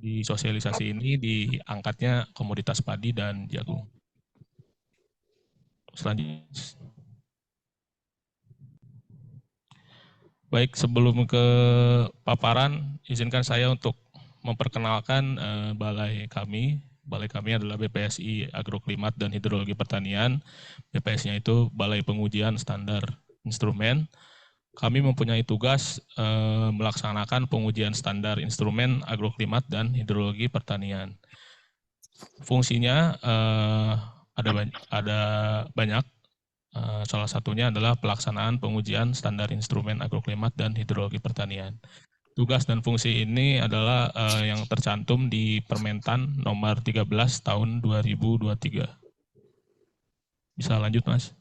Di sosialisasi ini diangkatnya komoditas padi dan jagung. Selanjutnya. Baik, sebelum ke paparan, izinkan saya untuk memperkenalkan balai kami. Balai kami adalah BPSI Agroklimat dan Hidrologi Pertanian. BPS-nya itu Balai Pengujian Standar Instrumen. Kami mempunyai tugas melaksanakan pengujian standar instrumen agroklimat dan hidrologi pertanian. Fungsinya ada banyak. Salah satunya adalah pelaksanaan pengujian standar instrumen agroklimat dan hidrologi pertanian. Tugas dan fungsi ini adalah yang tercantum di Permentan nomor 13 tahun 2023. Bisa lanjut, Mas?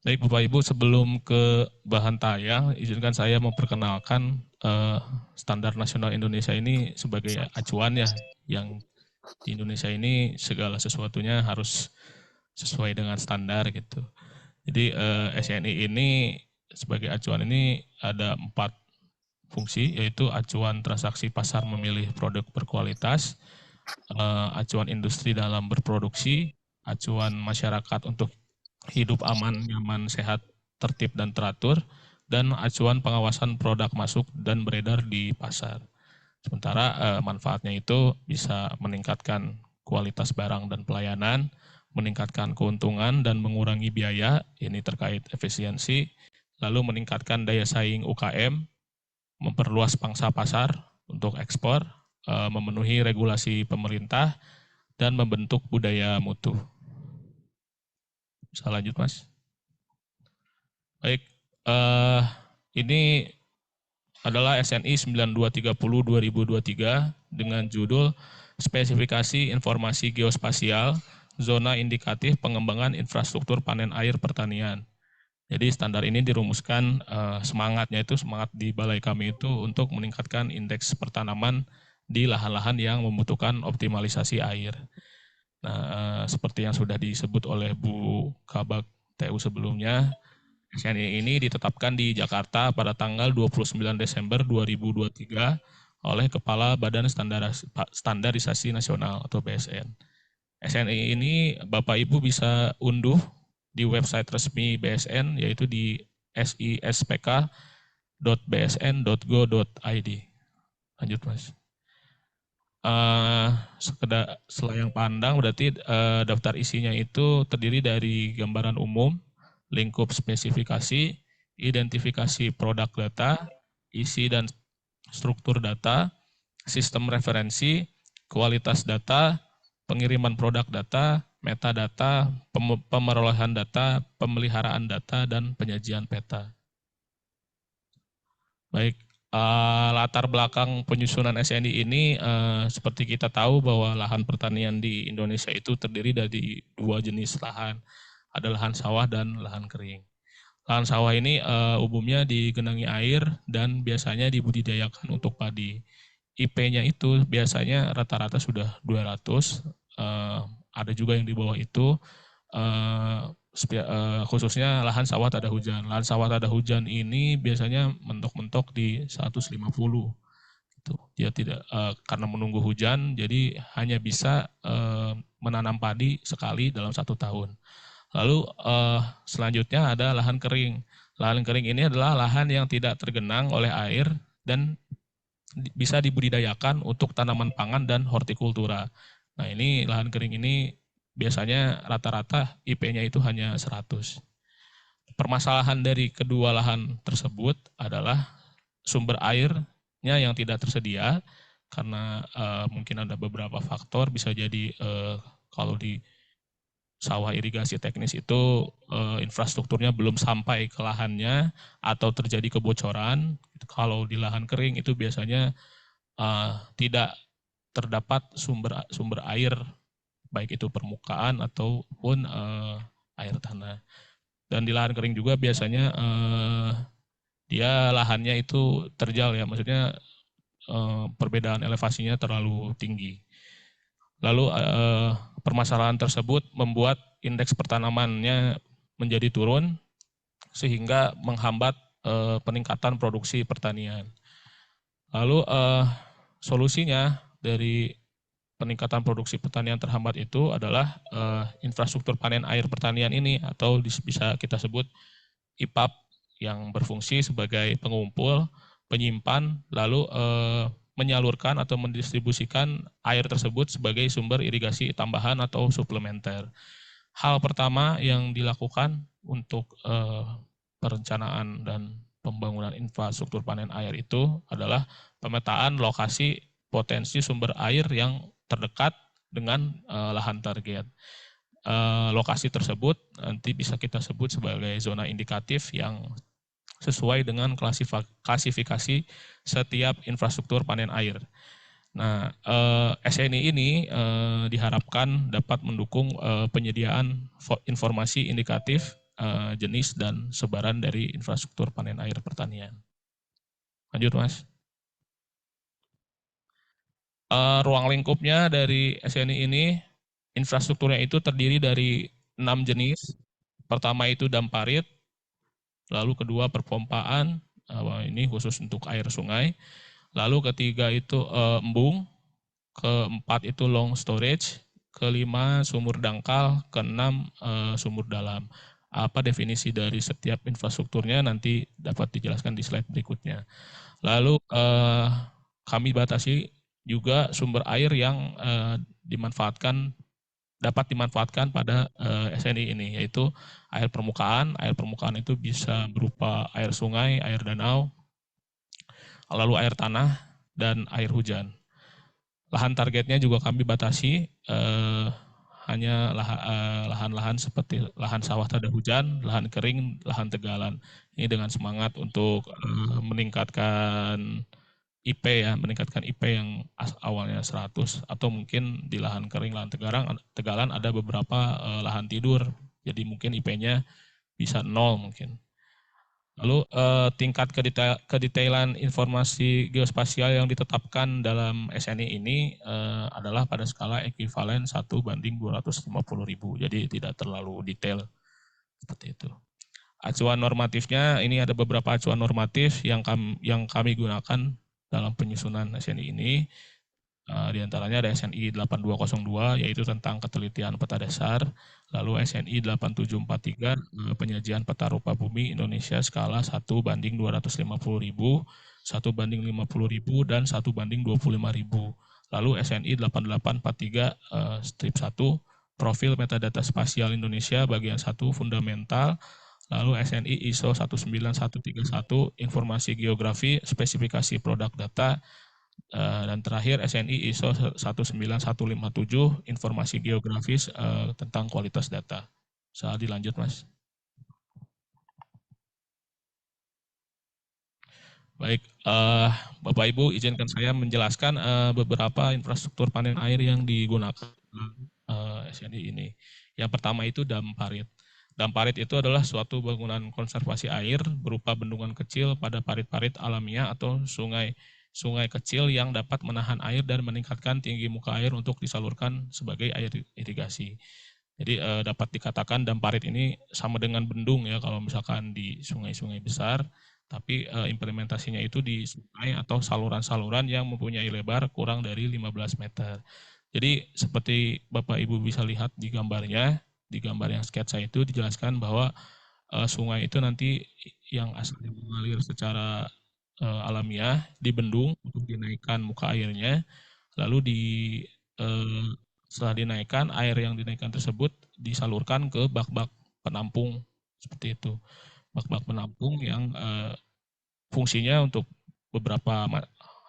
Baik, Bapak Ibu, sebelum ke bahan tayang, izinkan saya memperkenalkan standar nasional Indonesia ini sebagai acuan ya, yang di Indonesia ini segala sesuatunya harus sesuai dengan standar gitu. Jadi SNI ini sebagai acuan ini ada 4 fungsi, yaitu acuan transaksi pasar memilih produk berkualitas, acuan industri dalam berproduksi, acuan masyarakat untuk hidup aman, nyaman, sehat, tertib, dan teratur, dan acuan pengawasan produk masuk dan beredar di pasar. Sementara manfaatnya itu bisa meningkatkan kualitas barang dan pelayanan, meningkatkan keuntungan dan mengurangi biaya, ini terkait efisiensi, lalu meningkatkan daya saing UKM, memperluas pangsa pasar untuk ekspor, memenuhi regulasi pemerintah, dan membentuk budaya mutu. Bisa lanjut, Mas? Baik, ini adalah SNI 9230/2023 dengan judul Spesifikasi Informasi Geospasial Zona Indikatif Pengembangan Infrastruktur Panen Air Pertanian. Jadi standar ini dirumuskan semangatnya itu semangat di balai kami itu untuk meningkatkan indeks pertanaman di lahan-lahan yang membutuhkan optimalisasi air. Nah, seperti yang sudah disebut oleh Bu Kabak TU sebelumnya, SNI ini ditetapkan di Jakarta pada tanggal 29 Desember 2023 oleh Kepala Badan Standarisasi Nasional atau BSN. SNI ini Bapak Ibu bisa unduh di website resmi BSN, yaitu di sispk.bsn.go.id. Lanjut, Mas. Selayang pandang berarti daftar isinya itu terdiri dari gambaran umum, lingkup spesifikasi, identifikasi produk data, isi dan struktur data, sistem referensi, kualitas data, pengiriman produk data, metadata, pemerolehan data, pemeliharaan data, dan penyajian peta. Baik, latar belakang penyusunan SNI ini seperti kita tahu bahwa lahan pertanian di Indonesia itu terdiri dari 2 jenis lahan, ada lahan sawah dan lahan kering. Lahan sawah ini umumnya digenangi air dan biasanya dibudidayakan untuk padi. IP-nya itu biasanya rata-rata sudah 200, ada juga yang di bawah itu, khususnya lahan sawah tak ada hujan. Lahan sawah tak ada hujan ini biasanya mentok-mentok di 150. Gitu. Dia tidak karena menunggu hujan, jadi hanya bisa menanam padi sekali dalam 1 tahun. Lalu selanjutnya ada lahan kering. Lahan kering ini adalah lahan yang tidak tergenang oleh air dan bisa dibudidayakan untuk tanaman pangan dan hortikultura. Nah, ini lahan kering ini biasanya rata-rata IP-nya itu hanya 100. Permasalahan dari kedua lahan tersebut adalah sumber airnya yang tidak tersedia karena mungkin ada beberapa faktor, bisa jadi kalau di sawah irigasi teknis itu infrastrukturnya belum sampai ke lahannya atau terjadi kebocoran. Kalau di lahan kering itu biasanya tidak terdapat sumber air, baik itu permukaan ataupun air tanah. Dan di lahan kering juga biasanya dia lahannya itu terjal ya, maksudnya perbedaan elevasinya terlalu tinggi. Lalu permasalahan tersebut membuat indeks pertanamannya menjadi turun sehingga menghambat peningkatan produksi pertanian. Lalu solusinya dari peningkatan produksi pertanian terhambat itu adalah infrastruktur panen air pertanian ini, atau bisa kita sebut IPAP, yang berfungsi sebagai pengumpul, penyimpan, lalu menyalurkan atau mendistribusikan air tersebut sebagai sumber irigasi tambahan atau suplementer. Hal pertama yang dilakukan untuk perencanaan dan pembangunan infrastruktur panen air itu adalah pemetaan lokasi potensi sumber air yang terdekat dengan lahan target. Lokasi tersebut nanti bisa kita sebut sebagai zona indikatif yang sesuai dengan klasifikasi setiap infrastruktur panen air. Nah, SNI ini diharapkan dapat mendukung penyediaan informasi indikatif jenis dan sebaran dari infrastruktur panen air pertanian. Lanjut, Mas. Ruang lingkupnya dari SNI ini, infrastrukturnya itu terdiri dari 6 jenis. Pertama itu dam parit, lalu kedua perpompaan, ini khusus untuk air sungai. Lalu ketiga itu embung, keempat itu long storage, kelima sumur dangkal, keenam sumur dalam. Apa definisi dari setiap infrastrukturnya nanti dapat dijelaskan di slide berikutnya. Lalu kami batasi juga sumber air yang dapat dimanfaatkan pada SNI ini, yaitu air permukaan. Air permukaan itu bisa berupa air sungai, air danau, lalu air tanah, dan air hujan. Lahan targetnya juga kami batasi hanya lahan-lahan seperti lahan sawah tada hujan, lahan kering, lahan tegalan. Ini dengan semangat untuk meningkatkan IP ya, meningkatkan IP yang awalnya 100, atau mungkin di lahan kering, lahan tegalan ada beberapa lahan tidur, jadi mungkin IP-nya bisa 0 mungkin. Lalu tingkat kedetailan informasi geospasial yang ditetapkan dalam SNI ini adalah pada skala ekuivalen 1:250.000, jadi tidak terlalu detail seperti itu. Acuan normatifnya, ini ada beberapa acuan normatif yang kami gunakan dalam penyusunan SNI ini. Di antaranya ada SNI 8202, yaitu tentang ketelitian peta dasar. Lalu SNI 8743, penyajian peta rupa bumi Indonesia skala 1:250.000, 1:50.000, dan 1:25.000. Lalu SNI 8843, strip 1, profil metadata spasial Indonesia bagian 1, fundamental. Lalu SNI ISO 19131, informasi geografi, spesifikasi produk data. Dan terakhir SNI ISO 19157, informasi geografis tentang kualitas data. Bisa dilanjut, Mas. Baik, Bapak Ibu, izinkan saya menjelaskan beberapa infrastruktur panen air yang digunakan SNI ini. Yang pertama itu dam parit. Dam parit itu adalah suatu bangunan konservasi air berupa bendungan kecil pada parit-parit alamiah atau sungai kecil yang dapat menahan air dan meningkatkan tinggi muka air untuk disalurkan sebagai air irigasi. Jadi dapat dikatakan dam parit ini sama dengan bendung ya kalau misalkan di sungai-sungai besar, tapi implementasinya itu di sungai atau saluran-saluran yang mempunyai lebar kurang dari 15 meter. Jadi seperti Bapak Ibu bisa lihat di gambarnya, di gambar yang sketsa itu dijelaskan bahwa sungai itu nanti yang asalnya mengalir secara alamiah dibendung untuk dinaikkan muka airnya, lalu setelah dinaikkan, air yang dinaikkan tersebut disalurkan ke bak-bak penampung seperti itu. Bak-bak penampung yang fungsinya untuk beberapa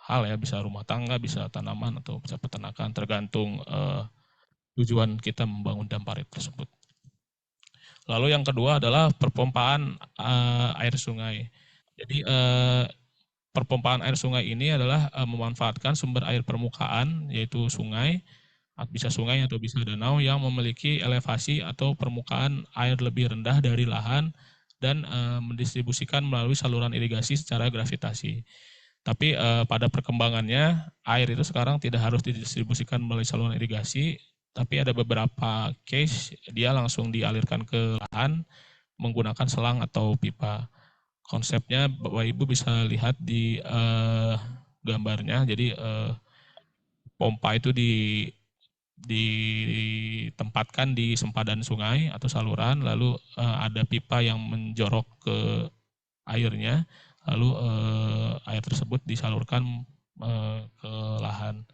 hal ya, bisa rumah tangga, bisa tanaman, atau bisa peternakan, tergantung tujuan kita membangun dam parit tersebut. Lalu yang kedua adalah perpompaan air sungai. Jadi perpompaan air sungai ini adalah memanfaatkan sumber air permukaan, yaitu sungai, bisa sungai atau bisa danau yang memiliki elevasi atau permukaan air lebih rendah dari lahan dan mendistribusikan melalui saluran irigasi secara gravitasi. Tapi pada perkembangannya, air itu sekarang tidak harus didistribusikan melalui saluran irigasi, tapi ada beberapa case dia langsung dialirkan ke lahan menggunakan selang atau pipa. Konsepnya Bapak Ibu bisa lihat di gambarnya. Jadi pompa itu ditempatkan di sempadan sungai atau saluran, lalu ada pipa yang menjorok ke airnya, lalu air tersebut disalurkan ke lahan.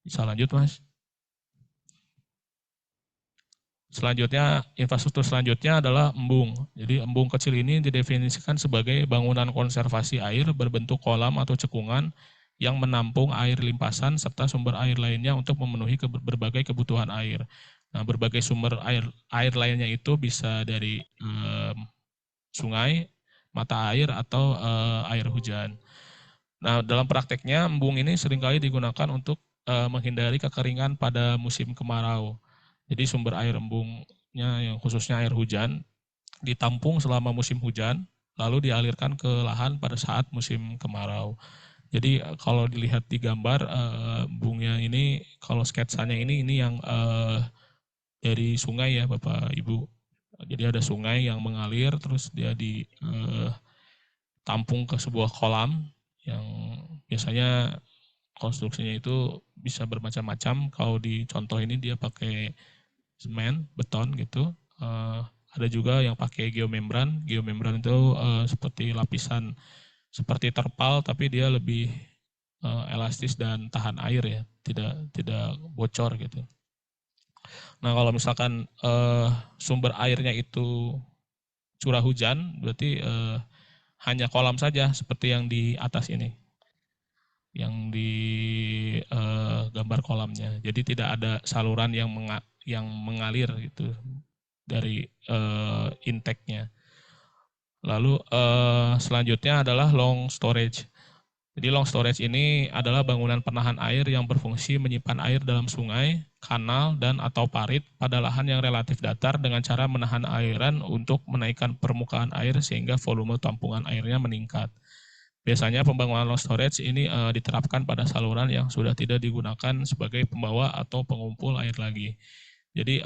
Bisa lanjut, Mas? Selanjutnya, infrastruktur selanjutnya adalah embung. Jadi embung kecil ini didefinisikan sebagai bangunan konservasi air berbentuk kolam atau cekungan yang menampung air limpasan serta sumber air lainnya untuk memenuhi berbagai kebutuhan air. Nah, berbagai sumber air lainnya itu bisa dari sungai, mata air, atau air hujan. Nah, dalam prakteknya embung ini seringkali digunakan untuk menghindari kekeringan pada musim kemarau. Jadi sumber air embungnya yang khususnya air hujan ditampung selama musim hujan, lalu dialirkan ke lahan pada saat musim kemarau. Jadi kalau dilihat di gambar embungnya ini, kalau sketsanya ini yang dari sungai ya Bapak Ibu. Jadi ada sungai yang mengalir, terus dia ditampung ke sebuah kolam yang biasanya konstruksinya itu bisa bermacam-macam. Kalau di contoh ini dia pakai semen, beton gitu. Ada juga yang pakai geomembran. Geomembran itu seperti lapisan seperti terpal, tapi dia lebih elastis dan tahan air ya, tidak bocor gitu. Nah kalau misalkan sumber airnya itu curah hujan, berarti hanya kolam saja seperti yang di atas ini, yang di gambar kolamnya. Jadi tidak ada saluran yang mengalir gitu dari intake-nya. Lalu selanjutnya adalah long storage. Jadi long storage ini adalah bangunan penahan air yang berfungsi menyimpan air dalam sungai, kanal, dan atau parit pada lahan yang relatif datar dengan cara menahan airan untuk menaikkan permukaan air sehingga volume tampungan airnya meningkat. Biasanya pembangunan long storage ini diterapkan pada saluran yang sudah tidak digunakan sebagai pembawa atau pengumpul air lagi. Jadi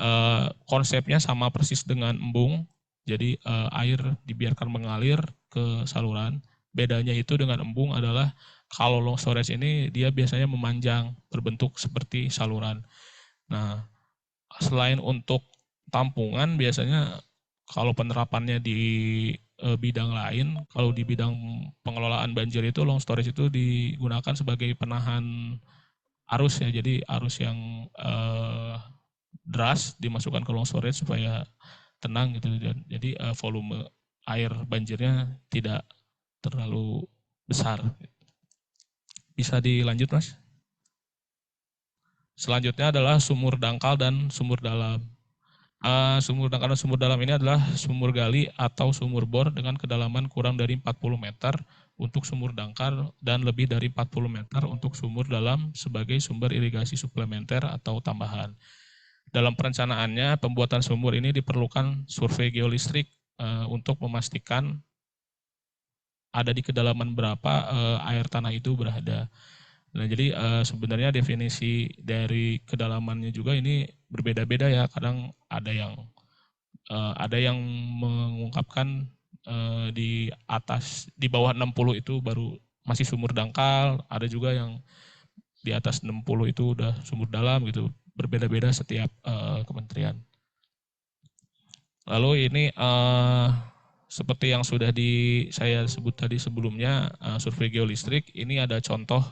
konsepnya sama persis dengan embung. Jadi air dibiarkan mengalir ke saluran. Bedanya itu dengan embung adalah kalau long storage ini dia biasanya memanjang berbentuk seperti saluran. Nah, selain untuk tampungan biasanya kalau penerapannya di bidang lain, kalau di bidang pengelolaan banjir itu long storage itu digunakan sebagai penahan arus ya. Jadi arus yang deras dimasukkan ke long storage supaya tenang gitu. Jadi volume air banjirnya tidak terlalu besar. Bisa dilanjut, Mas? Selanjutnya adalah sumur dangkal dan sumur dalam. Sumur dangkal dan sumur dalam ini adalah sumur gali atau sumur bor dengan kedalaman kurang dari 40 meter untuk sumur dangkal dan lebih dari 40 meter untuk sumur dalam sebagai sumber irigasi suplementer atau tambahan. Dalam perencanaannya, pembuatan sumur ini diperlukan survei geolistrik untuk memastikan ada di kedalaman berapa air tanah itu berada. Nah, jadi sebenarnya definisi dari kedalamannya juga ini berbeda-beda ya. Kadang ada yang mengungkapkan di atas, di bawah 60 itu baru masih sumur dangkal. Ada juga yang di atas 60 itu udah sumur dalam gitu. Berbeda-beda setiap kementerian. Lalu ini seperti yang sudah saya sebut tadi sebelumnya, survei geolistrik ini ada contoh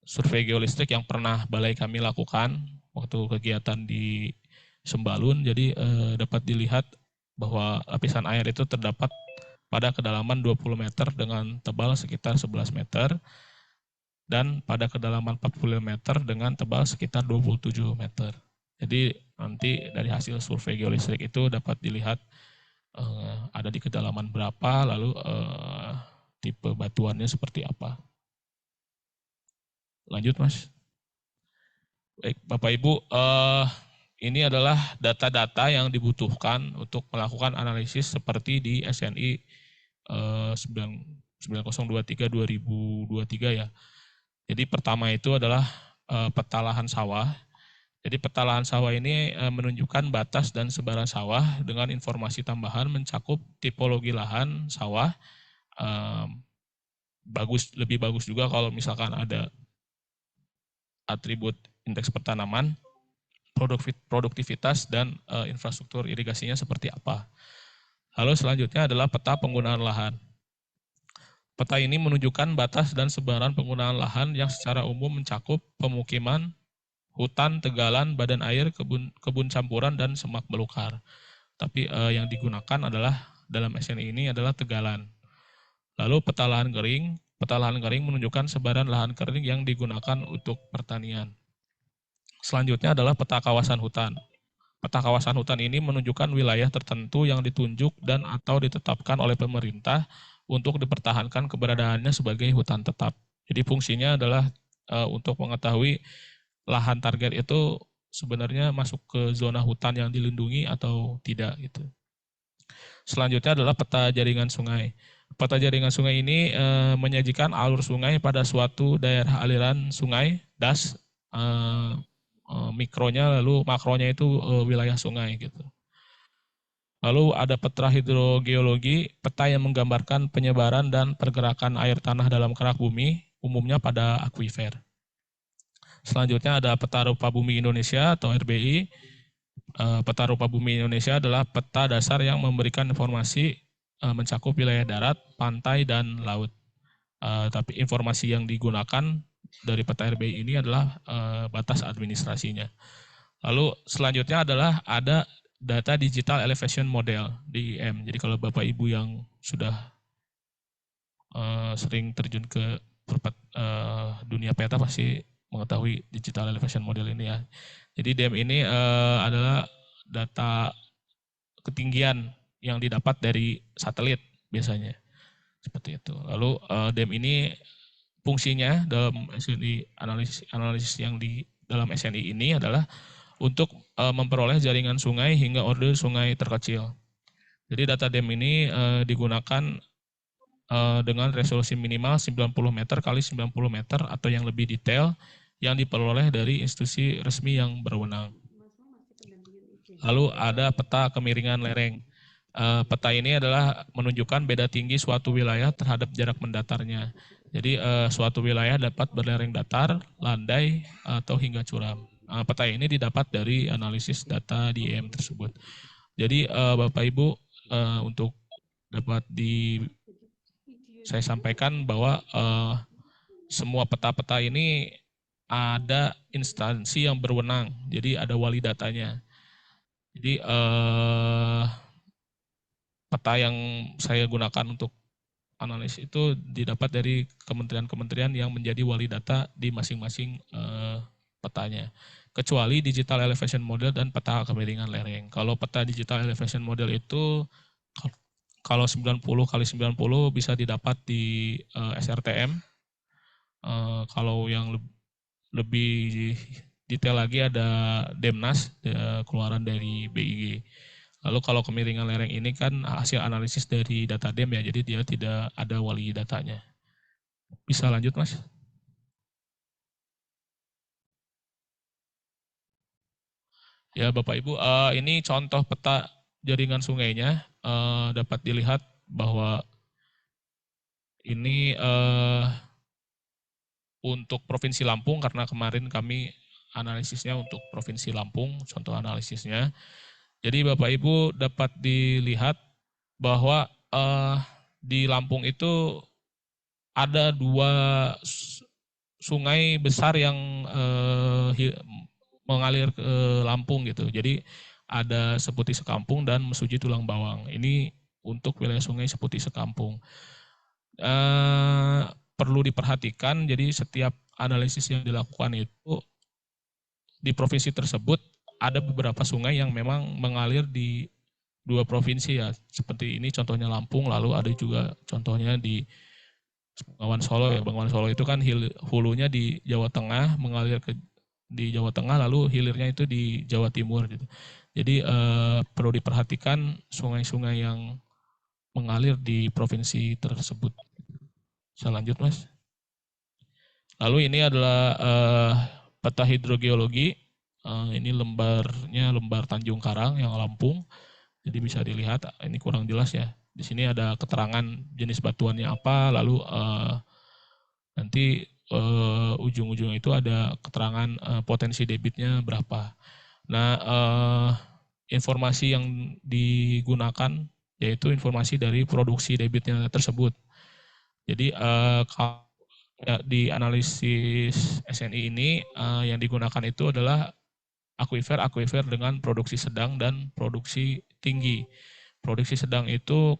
survei geolistrik yang pernah balai kami lakukan waktu kegiatan di Sembalun. Jadi dapat dilihat bahwa lapisan air itu terdapat pada kedalaman 20 meter dengan tebal sekitar 11 meter dan pada kedalaman 40 meter dengan tebal sekitar 27 meter. Jadi nanti dari hasil survei geolistrik itu dapat dilihat ada di kedalaman berapa, lalu tipe batuannya seperti apa. Lanjut, Mas. Baik, Bapak Ibu, ini adalah data-data yang dibutuhkan untuk melakukan analisis seperti di SNI 9023-2023 ya. Jadi pertama itu adalah peta lahan sawah. Jadi peta lahan sawah ini menunjukkan batas dan sebaran sawah dengan informasi tambahan mencakup tipologi lahan sawah, lebih bagus juga kalau misalkan ada atribut indeks pertanaman, produktivitas, dan infrastruktur irigasinya seperti apa. Lalu selanjutnya adalah peta penggunaan lahan. Peta ini menunjukkan batas dan sebaran penggunaan lahan yang secara umum mencakup pemukiman, hutan, tegalan, badan air, kebun campuran, dan semak belukar. Tapi yang digunakan adalah dalam SNI ini adalah tegalan. Lalu peta lahan kering. Peta lahan kering menunjukkan sebaran lahan kering yang digunakan untuk pertanian. Selanjutnya adalah peta kawasan hutan. Peta kawasan hutan ini menunjukkan wilayah tertentu yang ditunjuk dan atau ditetapkan oleh pemerintah untuk dipertahankan keberadaannya sebagai hutan tetap. Jadi fungsinya adalah untuk mengetahui lahan target itu sebenarnya masuk ke zona hutan yang dilindungi atau tidak gitu. Selanjutnya adalah peta jaringan sungai. Peta jaringan sungai ini menyajikan alur sungai pada suatu daerah aliran sungai, das, mikronya, lalu makronya itu wilayah sungai gitu. Lalu ada peta hidrogeologi, peta yang menggambarkan penyebaran dan pergerakan air tanah dalam kerak bumi, umumnya pada akuifer. Selanjutnya ada peta rupa bumi Indonesia atau RBI. Peta rupa bumi Indonesia adalah peta dasar yang memberikan informasi mencakup wilayah darat, pantai, dan laut. Tapi informasi yang digunakan dari peta RBI ini adalah batas administrasinya. Lalu selanjutnya adalah ada data digital elevation model DIM. Jadi kalau Bapak Ibu yang sudah sering terjun ke dunia peta pasti mengetahui digital elevation model ini ya. Jadi DIM ini adalah data ketinggian yang didapat dari satelit biasanya. Seperti itu. Lalu DIM ini fungsinya dalam SNI analisis yang di dalam SNI ini adalah untuk memperoleh jaringan sungai hingga order sungai terkecil. Jadi data DEM ini digunakan dengan resolusi minimal 90 meter kali 90 meter atau yang lebih detail yang diperoleh dari institusi resmi yang berwenang. Lalu ada peta kemiringan lereng. Peta ini adalah menunjukkan beda tinggi suatu wilayah terhadap jarak mendatarnya. Jadi suatu wilayah dapat berlereng datar, landai, atau hingga curam. Peta ini didapat dari analisis data di EM tersebut. Jadi Bapak Ibu untuk dapat saya sampaikan bahwa semua peta-peta ini ada instansi yang berwenang. Jadi ada wali datanya. Jadi peta yang saya gunakan untuk analisis itu didapat dari kementerian-kementerian yang menjadi wali data di masing-masing petanya. Kecuali digital elevation model dan peta kemiringan lereng. Kalau peta digital elevation model itu kalau 90 kali 90 bisa didapat di SRTM. Kalau yang lebih detail lagi ada Demnas, keluaran dari BIG. Lalu kalau kemiringan lereng ini kan hasil analisis dari data DEM ya, jadi dia tidak ada wali datanya. Bisa lanjut Mas? Ya Bapak Ibu, ini contoh peta jaringan sungainya. Dapat dilihat bahwa ini untuk Provinsi Lampung, karena kemarin kami analisisnya untuk Provinsi Lampung, contoh analisisnya. Jadi Bapak Ibu dapat dilihat bahwa di Lampung itu ada 2 sungai besar yang mengalir ke Lampung gitu. Jadi ada Seputi Sekampung dan Mesuji Tulang Bawang. Ini untuk wilayah sungai Seputi Sekampung. Perlu diperhatikan, jadi setiap analisis yang dilakukan itu di provinsi tersebut ada beberapa sungai yang memang mengalir di 2 provinsi ya. Seperti ini contohnya Lampung, lalu ada juga contohnya di Bengawan Solo ya. Bengawan Solo itu kan hulunya di Jawa Tengah, mengalir di Jawa Tengah, lalu hilirnya itu di Jawa Timur gitu. Jadi perlu diperhatikan sungai-sungai yang mengalir di provinsi tersebut. Saya lanjut Mas. Lalu ini adalah peta hidrogeologi. Ini lembar Tanjung Karang yang Lampung. Jadi bisa dilihat, ini kurang jelas ya. Di sini ada keterangan jenis batuannya apa, lalu nanti ujung-ujung itu ada keterangan potensi debitnya berapa. Nah, informasi yang digunakan yaitu informasi dari produksi debitnya tersebut. Jadi kalau di analisis SNI ini yang digunakan itu adalah akuifer dengan produksi sedang dan produksi tinggi. Produksi sedang itu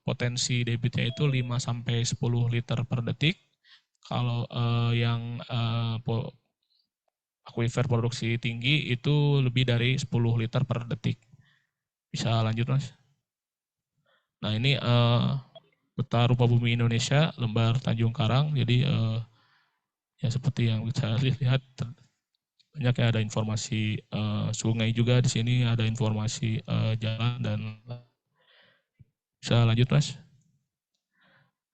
potensi debitnya itu 5 sampai 10 liter per detik. Kalau yang akuifer produksi tinggi itu lebih dari 10 liter per detik. Bisa lanjut, Mas? Nah, ini peta rupa bumi Indonesia lembar Tanjung Karang. Jadi ya seperti yang bisa lihat banyak ya, ada informasi sungai juga di sini, ada informasi jalan dan bisa lanjut, Mas.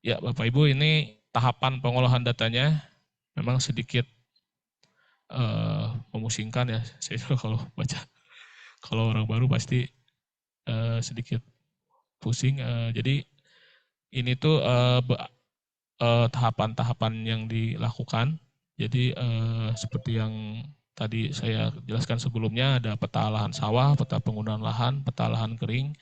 Ya, Bapak Ibu, ini tahapan pengolahan datanya memang sedikit memusingkan ya. Saya juga kalau baca, kalau orang baru pasti sedikit pusing. Jadi ini tuh tahapan-tahapan yang dilakukan. Jadi seperti yang tadi saya jelaskan sebelumnya, ada peta lahan sawah, peta penggunaan lahan, peta lahan kering,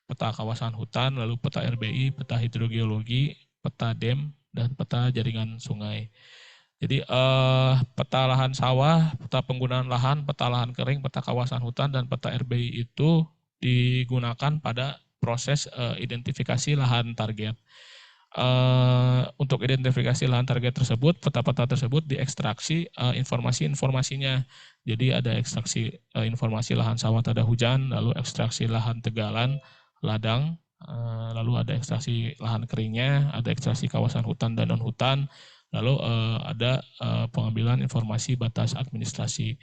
peta kawasan hutan, lalu peta RBI, peta hidrogeologi, peta DEM, dan peta jaringan sungai. Jadi peta lahan sawah, peta penggunaan lahan, peta lahan kering, peta kawasan hutan, dan peta RBI itu digunakan pada proses identifikasi lahan target. Untuk identifikasi lahan target tersebut, peta-peta tersebut diekstraksi informasi-informasinya. Jadi ada ekstraksi informasi lahan sawah tada hujan, lalu ekstraksi lahan tegalan, ladang, lalu ada ekstraksi lahan keringnya, ada ekstraksi kawasan hutan dan non-hutan, lalu ada pengambilan informasi batas administrasi.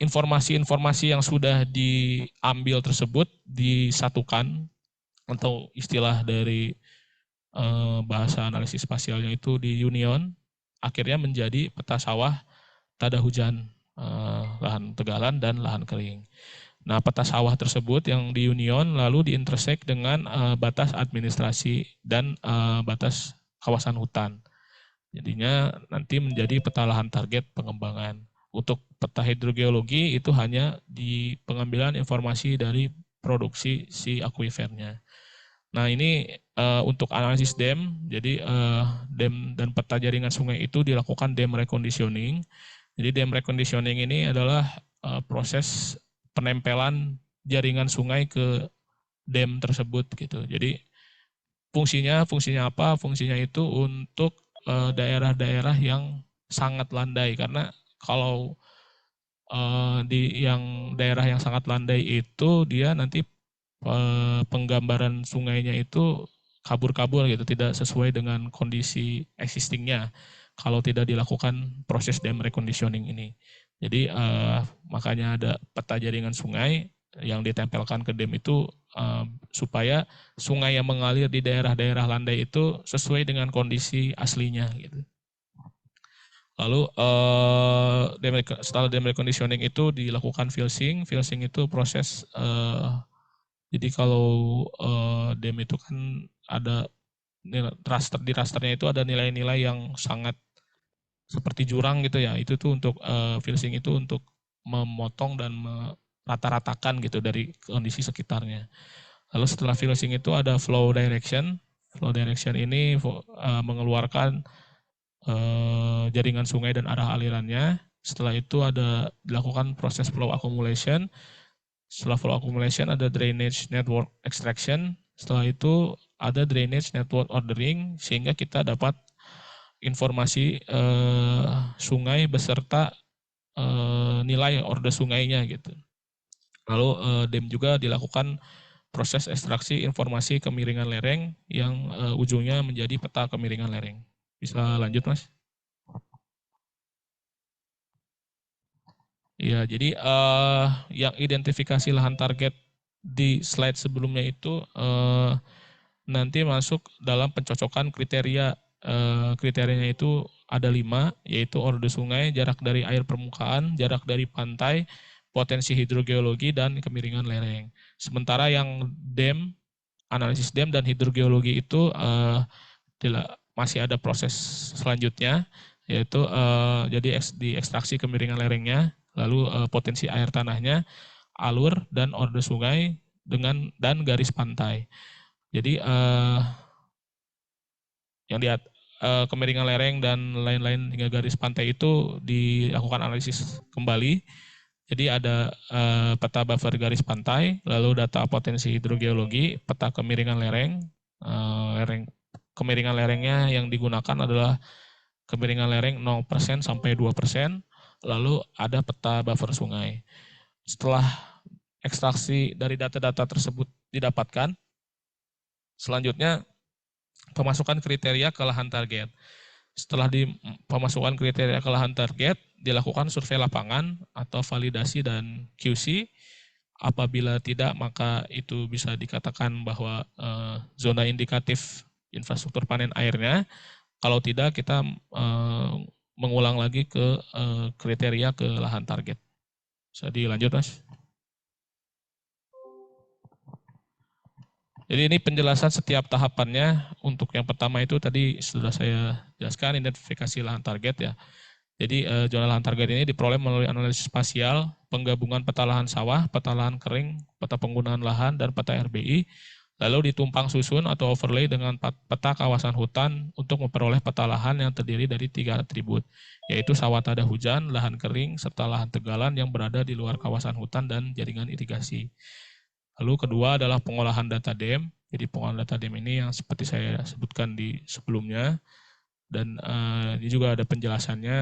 Informasi-informasi yang sudah diambil tersebut disatukan, atau istilah dari bahasa analisis spasialnya itu di union, akhirnya menjadi peta sawah tada hujan, lahan tegalan dan lahan kering. Nah, peta sawah tersebut yang di union lalu diintersek dengan batas administrasi dan batas kawasan hutan. Jadinya nanti menjadi peta lahan target pengembangan. Untuk peta hidrogeologi itu hanya di pengambilan informasi dari produksi si akuifernya. Nah, ini untuk analisis dam, jadi dam dan peta jaringan sungai itu dilakukan dam reconditioning. Jadi dam reconditioning ini adalah proses penempelan jaringan sungai ke dam tersebut gitu. Jadi fungsinya apa? Fungsinya itu untuk daerah-daerah yang sangat landai, karena kalau di yang daerah yang sangat landai itu dia nanti penggambaran sungainya itu kabur-kabur gitu, tidak sesuai dengan kondisi existingnya kalau tidak dilakukan proses dam reconditioning ini. Jadi makanya ada peta jaringan sungai yang ditempelkan ke dam itu supaya sungai yang mengalir di daerah-daerah landai itu sesuai dengan kondisi aslinya gitu. Lalu setelah dam reconditioning itu dilakukan filsing. Filsing itu proses jadi kalau dam itu kan ada di rasternya itu ada nilai-nilai yang sangat seperti jurang gitu ya. Itu tuh untuk filsing itu untuk memotong dan merata-ratakan gitu dari kondisi sekitarnya. Lalu setelah filsing itu ada flow direction. Flow direction ini mengeluarkan jaringan sungai dan arah alirannya. Setelah itu ada dilakukan proses flow accumulation. Setelah flow accumulation ada drainage network extraction. Setelah itu ada drainage network ordering, sehingga kita dapat informasi sungai beserta nilai orde sungainya gitu. Lalu dam juga dilakukan proses ekstraksi informasi kemiringan lereng yang ujungnya menjadi peta kemiringan lereng. Bisa lanjut, Mas? Ya, jadi yang identifikasi lahan target di slide sebelumnya itu nanti masuk dalam pencocokan kriteria. Kriterianya itu ada 5, yaitu orde sungai, jarak dari air permukaan, jarak dari pantai, potensi hidrogeologi dan kemiringan lereng. Sementara yang analisis dam dan hidrogeologi itu masih ada proses selanjutnya, yaitu jadi diekstraksi kemiringan lerengnya, lalu potensi air tanahnya, alur dan orde sungai dan garis pantai. Jadi yang lihat kemiringan lereng dan lain-lain hingga garis pantai itu dilakukan analisis kembali. Jadi ada peta buffer garis pantai, lalu data potensi hidrogeologi, peta kemiringan lereng, kemiringan lerengnya yang digunakan adalah kemiringan lereng 0% sampai 2%, lalu ada peta buffer sungai. Setelah ekstraksi dari data-data tersebut didapatkan, selanjutnya pemasukan kriteria ke lahan target. Setelah pemasukan kriteria ke lahan target, dilakukan survei lapangan atau validasi dan QC. Apabila tidak, maka itu bisa dikatakan bahwa zona indikatif infrastruktur panen airnya. Kalau tidak, kita mengulang lagi ke kriteria ke lahan target. Bisa dilanjut, Mas? Jadi ini penjelasan setiap tahapannya. Untuk yang pertama itu tadi sudah saya jelaskan, identifikasi lahan target ya. Jadi zona lahan target ini diperoleh melalui analisis spasial, penggabungan peta lahan sawah, peta lahan kering, peta penggunaan lahan, dan peta RBI, lalu ditumpang susun atau overlay dengan peta kawasan hutan untuk memperoleh peta lahan yang terdiri dari 3 atribut, yaitu sawah tada hujan, lahan kering, serta lahan tegalan yang berada di luar kawasan hutan dan jaringan irigasi. Lalu kedua adalah pengolahan data DEM. Jadi pengolahan data DEM ini yang seperti saya sebutkan di sebelumnya, dan ini juga ada penjelasannya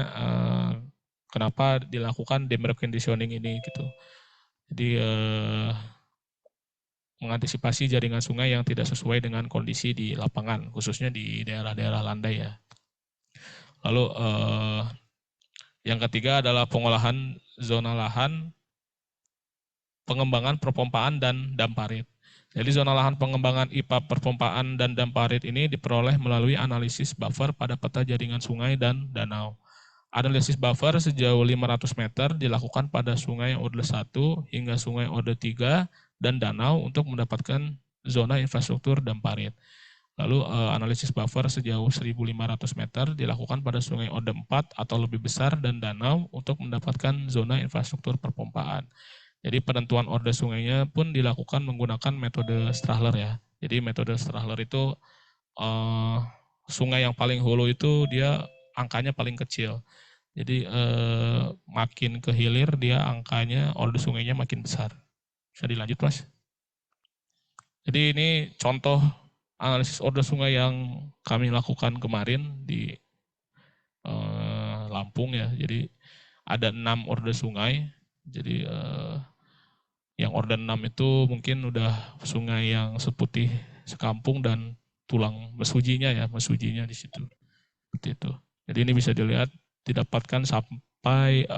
kenapa dilakukan DEM reconditioning ini gitu. Jadi mengantisipasi jaringan sungai yang tidak sesuai dengan kondisi di lapangan, khususnya di daerah-daerah landai ya. Lalu yang ketiga adalah pengolahan zona lahan, pengembangan perpompaan dan dam parit. Jadi zona lahan pengembangan IPAP perpompaan dan dam parit ini diperoleh melalui analisis buffer pada peta jaringan sungai dan danau. Analisis buffer sejauh 500 meter dilakukan pada sungai Orde 1 hingga sungai Orde 3 dan danau untuk mendapatkan zona infrastruktur dam parit. Lalu analisis buffer sejauh 1.500 meter dilakukan pada sungai Orde 4 atau lebih besar dan danau untuk mendapatkan zona infrastruktur perpompaan. Jadi penentuan orde sungainya pun dilakukan menggunakan metode Strahler ya. Jadi metode Strahler itu sungai yang paling hulu itu dia angkanya paling kecil. Jadi makin ke hilir dia angkanya orde sungainya makin besar. Bisa dilanjut, Mas? Jadi ini contoh analisis orde sungai yang kami lakukan kemarin di Lampung ya. Jadi ada 6 orde sungai. Jadi yang orde 6 itu mungkin udah sungai yang seputih sekampung dan tulang mesujinya ya, mesujinya di situ. Seperti itu. Jadi ini bisa dilihat didapatkan sampai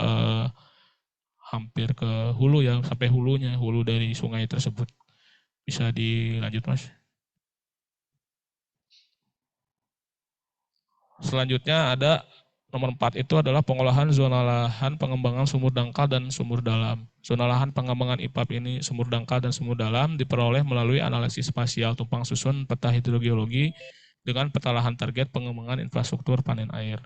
hampir ke hulu ya, sampai hulunya, hulu dari sungai tersebut. Bisa dilanjut, Mas. Selanjutnya ada nomor 4 itu adalah pengolahan zona lahan pengembangan sumur dangkal dan sumur dalam. Zona lahan pengembangan IPAP ini sumur dangkal dan sumur dalam diperoleh melalui analisis spasial tumpang susun peta hidrogeologi dengan peta lahan target pengembangan infrastruktur panen air.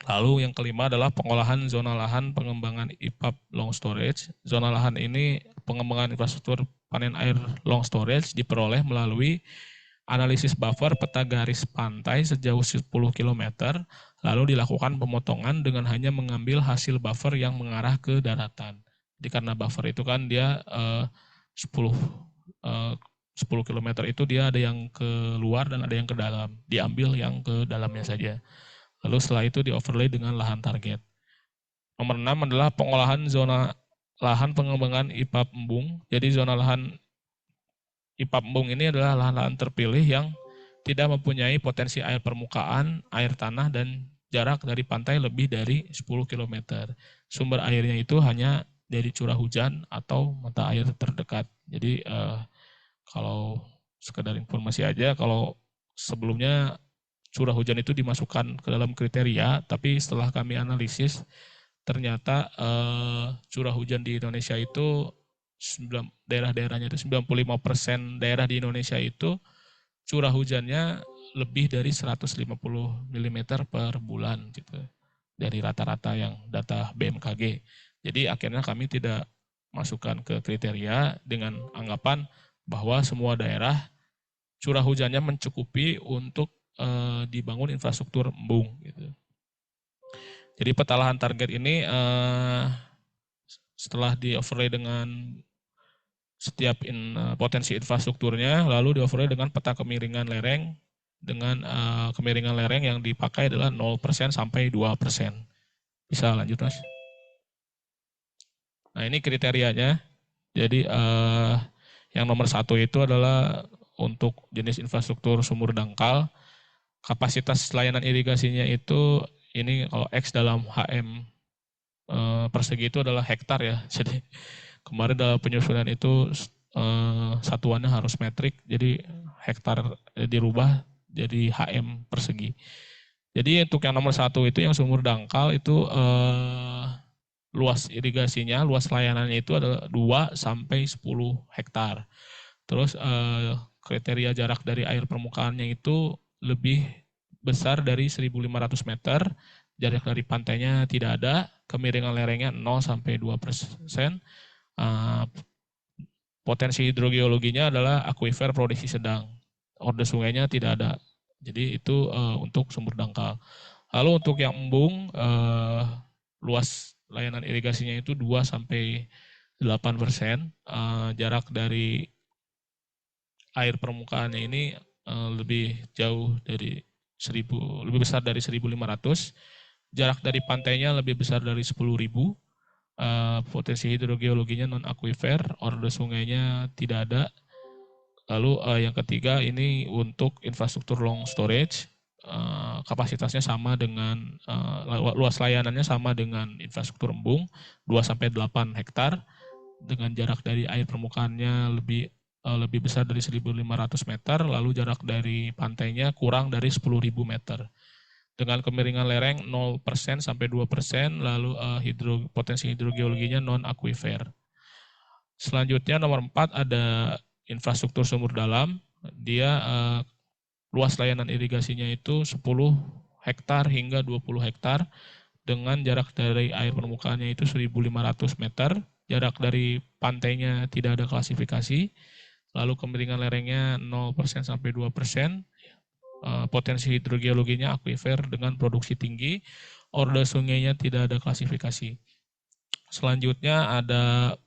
Lalu yang kelima adalah pengolahan zona lahan pengembangan IPAP long storage. Zona lahan ini pengembangan infrastruktur panen air long storage diperoleh melalui analisis buffer peta garis pantai sejauh 10 km, lalu dilakukan pemotongan dengan hanya mengambil hasil buffer yang mengarah ke daratan. Jadi karena buffer itu kan dia 10 km itu dia ada yang ke luar dan ada yang ke dalam. Diambil yang ke dalamnya saja. Lalu setelah itu di overlay dengan lahan target. Nomor 6 adalah pengolahan zona lahan pengembangan IPAP embung. Jadi zona lahan IPAP embung ini adalah lahan-lahan terpilih yang tidak mempunyai potensi air permukaan, air tanah, dan jarak dari pantai lebih dari 10 km. Sumber airnya itu hanya dari curah hujan atau mata air terdekat. Jadi kalau sekedar informasi aja, kalau sebelumnya curah hujan itu dimasukkan ke dalam kriteria, tapi setelah kami analisis, ternyata curah hujan di Indonesia itu daerah-daerahnya itu 95% daerah di Indonesia itu curah hujannya lebih dari 150 mm per bulan gitu. Dari rata-rata yang data BMKG. Jadi akhirnya kami tidak masukkan ke kriteria dengan anggapan bahwa semua daerah curah hujannya mencukupi untuk dibangun infrastruktur embung gitu. Jadi peta lahan target ini setelah di overlay dengan setiap potensi infrastrukturnya, lalu di overlay dengan peta kemiringan lereng, dengan kemiringan lereng yang dipakai adalah 0% sampai 2%. Bisa lanjut, Mas? Nah, ini kriterianya. Jadi yang nomor 1 itu adalah untuk jenis infrastruktur sumur dangkal. Kapasitas layanan irigasinya itu, ini kalau X dalam HM persegi itu adalah hektar ya. Jadi kemarin dalam penyusunan itu satuannya harus metrik, jadi hektar dirubah jadi HM persegi. Jadi untuk yang nomor 1 itu yang sumur dangkal itu luas irigasinya, luas layanannya itu adalah 2 sampai 10 hektar. Terus kriteria jarak dari air permukaannya itu lebih besar dari 1.500 meter, jarak dari pantainya tidak ada, kemiringan lerengnya 0 sampai 2%, potensi hidrogeologinya adalah akuifer produksi sedang, orde sungainya tidak ada. Jadi itu untuk sumur dangkal. Lalu untuk yang embung, luas layanan irigasinya itu 2 sampai 8%, jarak dari air permukaannya ini lebih jauh dari lebih besar dari 1.500, jarak dari pantainya lebih besar dari 10.000, potensi hidrogeologinya non akuifer, orde sungainya tidak ada. Lalu yang ketiga ini untuk infrastruktur long storage, kapasitasnya sama dengan luas layanannya sama dengan infrastruktur embung 2 sampai 8 hektar dengan jarak dari air permukaannya lebih besar dari 1.500 meter, lalu jarak dari pantainya kurang dari 10.000 meter. Dengan kemiringan lereng 0% sampai 2%, lalu potensi hidrogeologinya non akuifer. Selanjutnya nomor 4 ada infrastruktur sumur dalam. Dia luas layanan irigasinya itu 10 hektar hingga 20 hektar dengan jarak dari air permukaannya itu 1.500 meter, jarak dari pantainya tidak ada klasifikasi, lalu kemiringan lerengnya 0% sampai 2%, potensi hidrogeologinya akuifer dengan produksi tinggi, orde sungainya tidak ada klasifikasi. Selanjutnya ada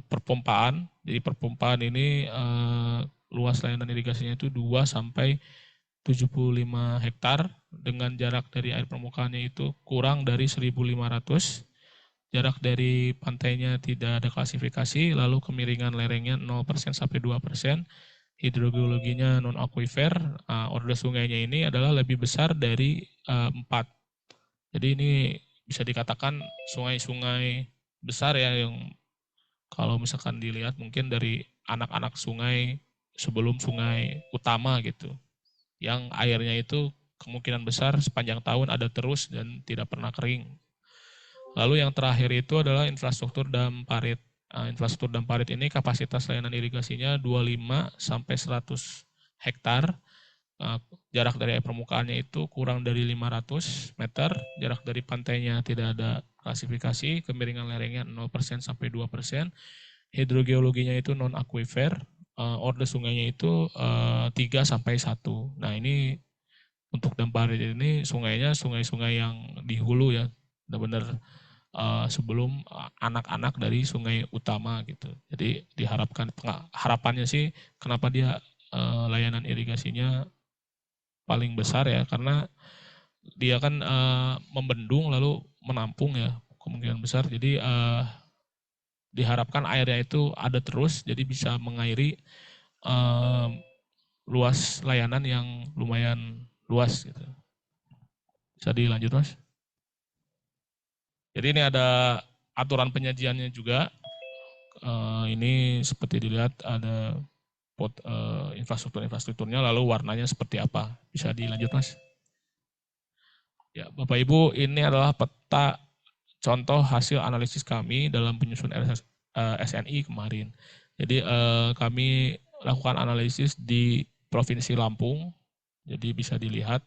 perpompaan. Jadi perpompaan ini luas layanan irigasinya itu 2 sampai 75 hektar dengan jarak dari air permukaannya itu kurang dari 1.500. Jarak dari pantainya tidak ada klasifikasi, lalu kemiringan lerengnya 0% sampai 2%. Hidrogeologinya non akuifer, orde sungainya ini adalah lebih besar dari 4. Jadi ini bisa dikatakan sungai-sungai besar ya, yang kalau misalkan dilihat mungkin dari anak-anak sungai sebelum sungai utama gitu, yang airnya itu kemungkinan besar sepanjang tahun ada terus dan tidak pernah kering. Lalu yang terakhir itu adalah infrastruktur dam parit. Infrastruktur dam parit ini kapasitas layanan irigasinya 25 sampai 100 hektar. Jarak dari air permukaannya itu kurang dari 500 meter, jarak dari pantainya tidak ada klasifikasi, kemiringan lerengnya 0% sampai 2%, hidrogeologinya itu non akuifer, orde sungainya itu 3 sampai 1. Nah, ini untuk dam parit ini sungainya sungai-sungai yang di hulu ya, benar-benar sebelum anak-anak dari sungai utama gitu. Jadi diharapkan, harapannya sih kenapa dia layanan irigasinya paling besar ya, karena dia kan membendung lalu menampung ya, kemungkinan besar. Jadi diharapkan airnya itu ada terus, jadi bisa mengairi luas layanan yang lumayan luas gitu. Bisa dilanjut, Mas? Jadi ini ada aturan penyajiannya juga. Ini seperti dilihat ada infrastrukturnya, lalu warnanya seperti apa. Bisa dilanjut, Mas? Ya, Bapak Ibu, ini adalah peta contoh hasil analisis kami dalam penyusun SNI kemarin. Jadi kami lakukan analisis di Provinsi Lampung. Jadi bisa dilihat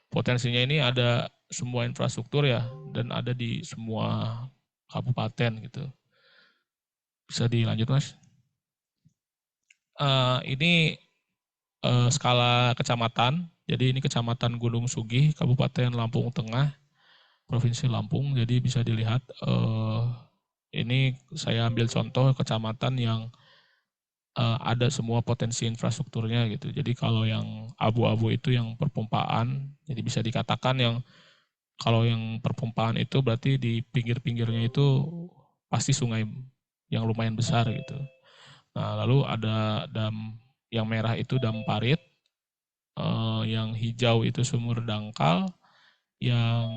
potensinya ini ada semua infrastruktur ya, dan ada di semua kabupaten gitu. Bisa dilanjut, Mas? Ini skala kecamatan. Jadi ini Kecamatan Gunung Sugih, Kabupaten Lampung Tengah, Provinsi Lampung. Jadi bisa dilihat ini saya ambil contoh kecamatan yang ada semua potensi infrastrukturnya gitu. Jadi kalau yang abu-abu itu yang perpompaan, jadi bisa dikatakan yang kalau yang perpompaan itu berarti di pinggir-pinggirnya itu pasti sungai yang lumayan besar gitu. Nah, lalu ada dam yang merah itu dam parit, yang hijau itu sumur dangkal, yang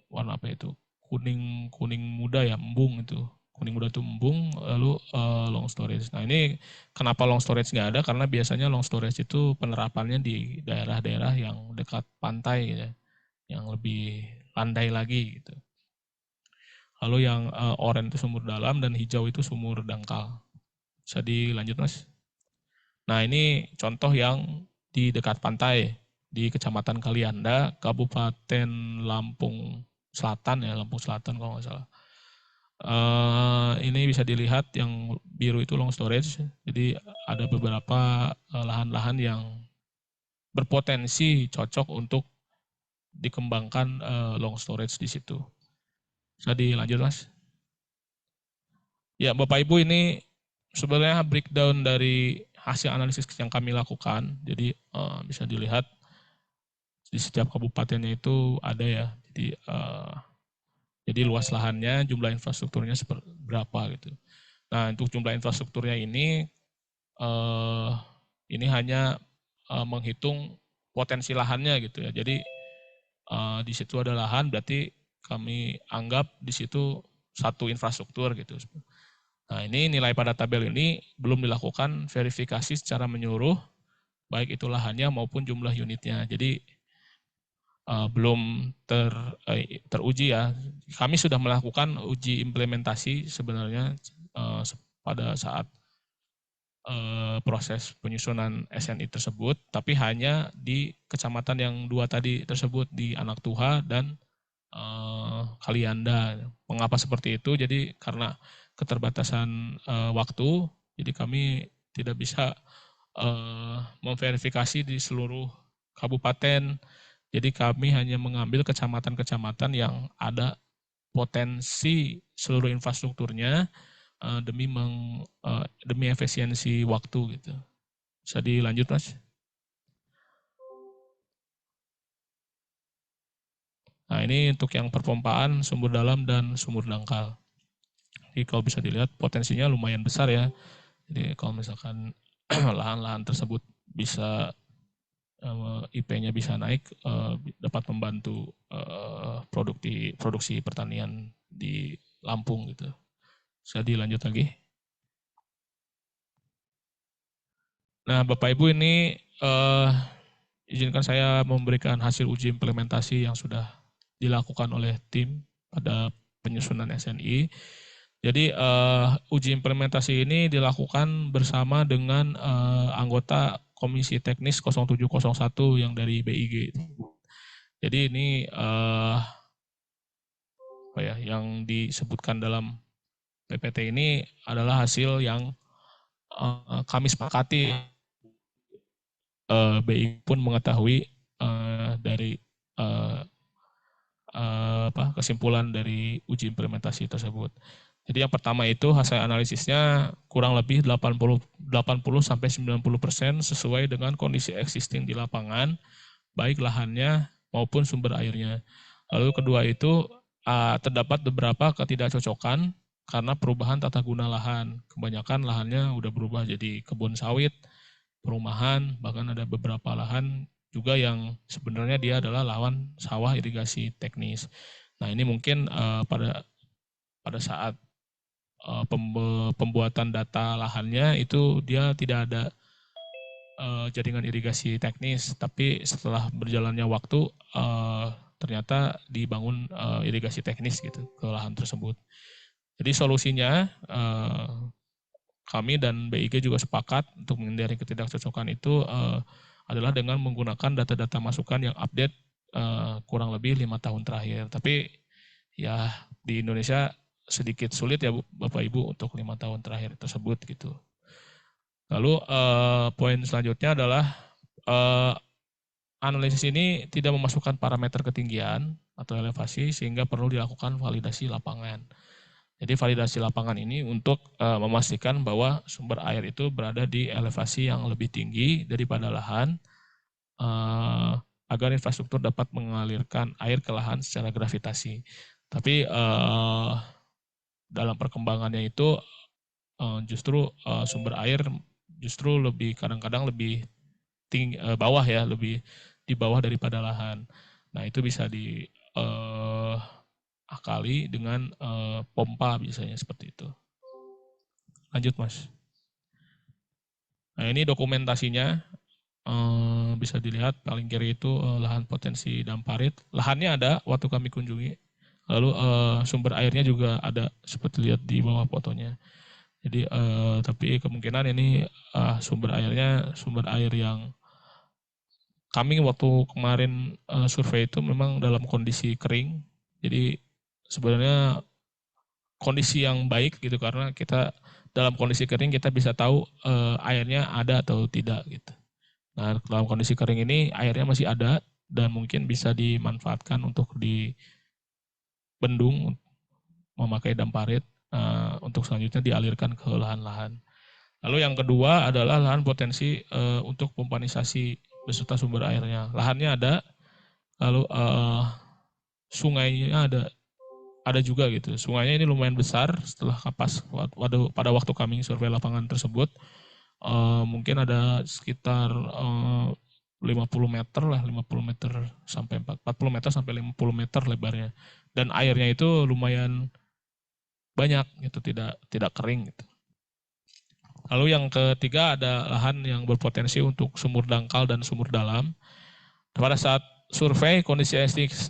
warna apa itu? Kuning kuning muda ya, embung itu. Kuning muda itu embung, lalu long storage. Nah ini kenapa long storage nggak ada? Karena biasanya long storage itu penerapannya di daerah-daerah yang dekat pantai ya, yang lebih landai lagi gitu. Lalu yang oranye itu sumur dalam dan hijau itu sumur dangkal. Bisa dilanjut, Mas? Nah, ini contoh yang di dekat pantai di Kecamatan Kalianda, Kabupaten Lampung Selatan ya, Lampung Selatan kalau nggak salah. Ini bisa dilihat yang biru itu long storage. Jadi ada beberapa lahan-lahan yang berpotensi cocok untuk dikembangkan long storage di situ. Bisa dilanjut, Mas? Ya, Bapak Ibu, ini sebenarnya breakdown dari hasil analisis yang kami lakukan. Jadi bisa dilihat di setiap kabupatennya itu ada ya. Jadi luas lahannya, jumlah infrastrukturnya berapa gitu. Nah, untuk jumlah infrastrukturnya ini hanya menghitung potensi lahannya gitu ya. Jadi di situ ada lahan, berarti kami anggap di situ satu infrastruktur gitu. Nah, ini nilai pada tabel ini belum dilakukan verifikasi secara menyeluruh, baik itu lahannya maupun jumlah unitnya. Jadi belum teruji ya. Kami sudah melakukan uji implementasi sebenarnya pada saat proses penyusunan SNI tersebut, tapi hanya di kecamatan yang dua tadi tersebut, di Anak Tuha dan Kalianda. Mengapa seperti itu? Jadi karena keterbatasan waktu, jadi kami tidak bisa memverifikasi di seluruh kabupaten. Jadi kami hanya mengambil kecamatan-kecamatan yang ada potensi seluruh infrastrukturnya demi efisiensi waktu gitu. Bisa dilanjut, Mas? Nah, ini untuk yang perpompaan, sumur dalam dan sumur dangkal. Jadi kalau bisa dilihat potensinya lumayan besar ya. Jadi kalau misalkan lahan-lahan tersebut bisa IP-nya bisa naik, dapat membantu produksi pertanian di Lampung gitu. Bisa dilanjut lagi. Nah, Bapak Ibu, ini izinkan saya memberikan hasil uji implementasi yang sudah dilakukan oleh tim pada penyusunan SNI. Jadi uji implementasi ini dilakukan bersama dengan anggota Komisi Teknis 0701 yang dari BIG. Jadi ini yang disebutkan dalam PPT ini adalah hasil yang kami sepakati. BIG pun mengetahui dari kesimpulan dari uji implementasi tersebut. Jadi yang pertama itu hasil analisisnya kurang lebih 80 sampai 90% sesuai dengan kondisi existing di lapangan, baik lahannya maupun sumber airnya. Lalu kedua itu terdapat beberapa ketidakcocokan karena perubahan tata guna lahan. Kebanyakan lahannya udah berubah jadi kebun sawit, perumahan, bahkan ada beberapa lahan juga yang sebenarnya dia adalah lahan sawah irigasi teknis. Nah, ini mungkin pada saat pembuatan data lahannya itu dia tidak ada jaringan irigasi teknis, tapi setelah berjalannya waktu ternyata dibangun irigasi teknis gitu ke lahan tersebut. Jadi solusinya kami dan BIG juga sepakat untuk menghindari ketidakcocokan itu adalah dengan menggunakan data-data masukan yang update kurang lebih 5 tahun terakhir. Tapi ya di Indonesia sedikit sulit ya Bapak Ibu untuk 5 tahun terakhir tersebut gitu. Lalu poin selanjutnya adalah analisis ini tidak memasukkan parameter ketinggian atau elevasi sehingga perlu dilakukan validasi lapangan. Jadi validasi lapangan ini untuk memastikan bahwa sumber air itu berada di elevasi yang lebih tinggi daripada lahan agar infrastruktur dapat mengalirkan air ke lahan secara gravitasi. Tapi dalam perkembangannya itu justru sumber air justru lebih kadang-kadang lebih tinggi bawah ya, lebih di bawah daripada lahan. Nah itu bisa diakali dengan pompa biasanya seperti itu. Lanjut Mas. Nah ini dokumentasinya bisa dilihat paling kiri itu lahan potensi damparit. Lahannya ada waktu kami kunjungi. Lalu sumber airnya juga ada seperti lihat di bawah fotonya. Jadi tapi kemungkinan ini sumber airnya sumber air yang kami waktu kemarin survei itu memang dalam kondisi kering. Jadi sebenarnya kondisi yang baik gitu karena kita dalam kondisi kering kita bisa tahu airnya ada atau tidak gitu. Nah, dalam kondisi kering ini airnya masih ada dan mungkin bisa dimanfaatkan untuk dibendung memakai damparit untuk selanjutnya dialirkan ke lahan-lahan. Lalu yang kedua adalah lahan potensi untuk pompanisasi beserta sumber airnya. Lahannya ada, lalu sungainya ada juga gitu. Sungainya ini lumayan besar setelah kapas pada waktu kami survei lapangan tersebut. Mungkin ada sekitar 50 meter lah, 50 meter sampai 40 meter sampai 50 meter lebarnya. Dan airnya itu lumayan banyak gitu, tidak kering gitu. Lalu yang ketiga ada lahan yang berpotensi untuk sumur dangkal dan sumur dalam. Pada saat survei kondisi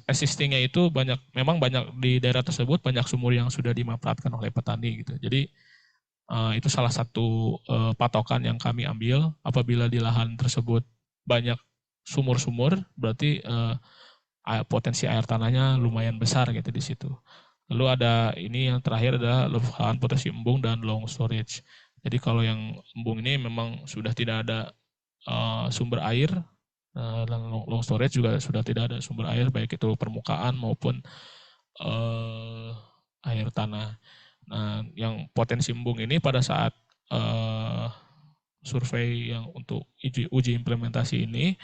existingnya itu memang banyak di daerah tersebut banyak sumur yang sudah dimanfaatkan oleh petani gitu. Jadi itu salah satu patokan yang kami ambil. Apabila di lahan tersebut banyak sumur-sumur, berarti potensi air tanahnya lumayan besar gitu di situ. Lalu ada ini yang terakhir adalah lahan potensi embung dan long storage. Jadi kalau yang embung ini memang sudah tidak ada sumber air, dan long storage juga sudah tidak ada sumber air baik itu permukaan maupun air tanah. Nah, yang potensi embung ini pada saat survei yang untuk uji implementasi ini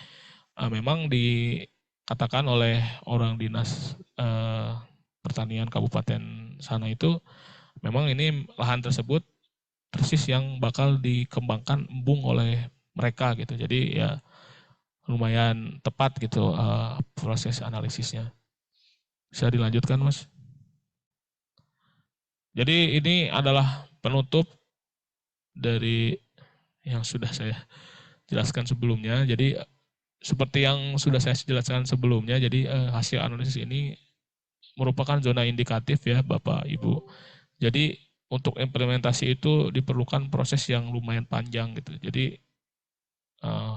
memang dikatakan oleh orang dinas pertanian kabupaten sana itu memang ini lahan tersebut persis yang bakal dikembangkan embung oleh mereka gitu. Jadi ya lumayan tepat gitu proses analisisnya. Bisa dilanjutkan Mas? Jadi ini adalah penutup dari yang sudah saya jelaskan sebelumnya. Jadi seperti yang sudah saya jelaskan sebelumnya, jadi hasil analisis ini merupakan zona indikatif ya Bapak Ibu. Jadi untuk implementasi itu diperlukan proses yang lumayan panjang gitu. Jadi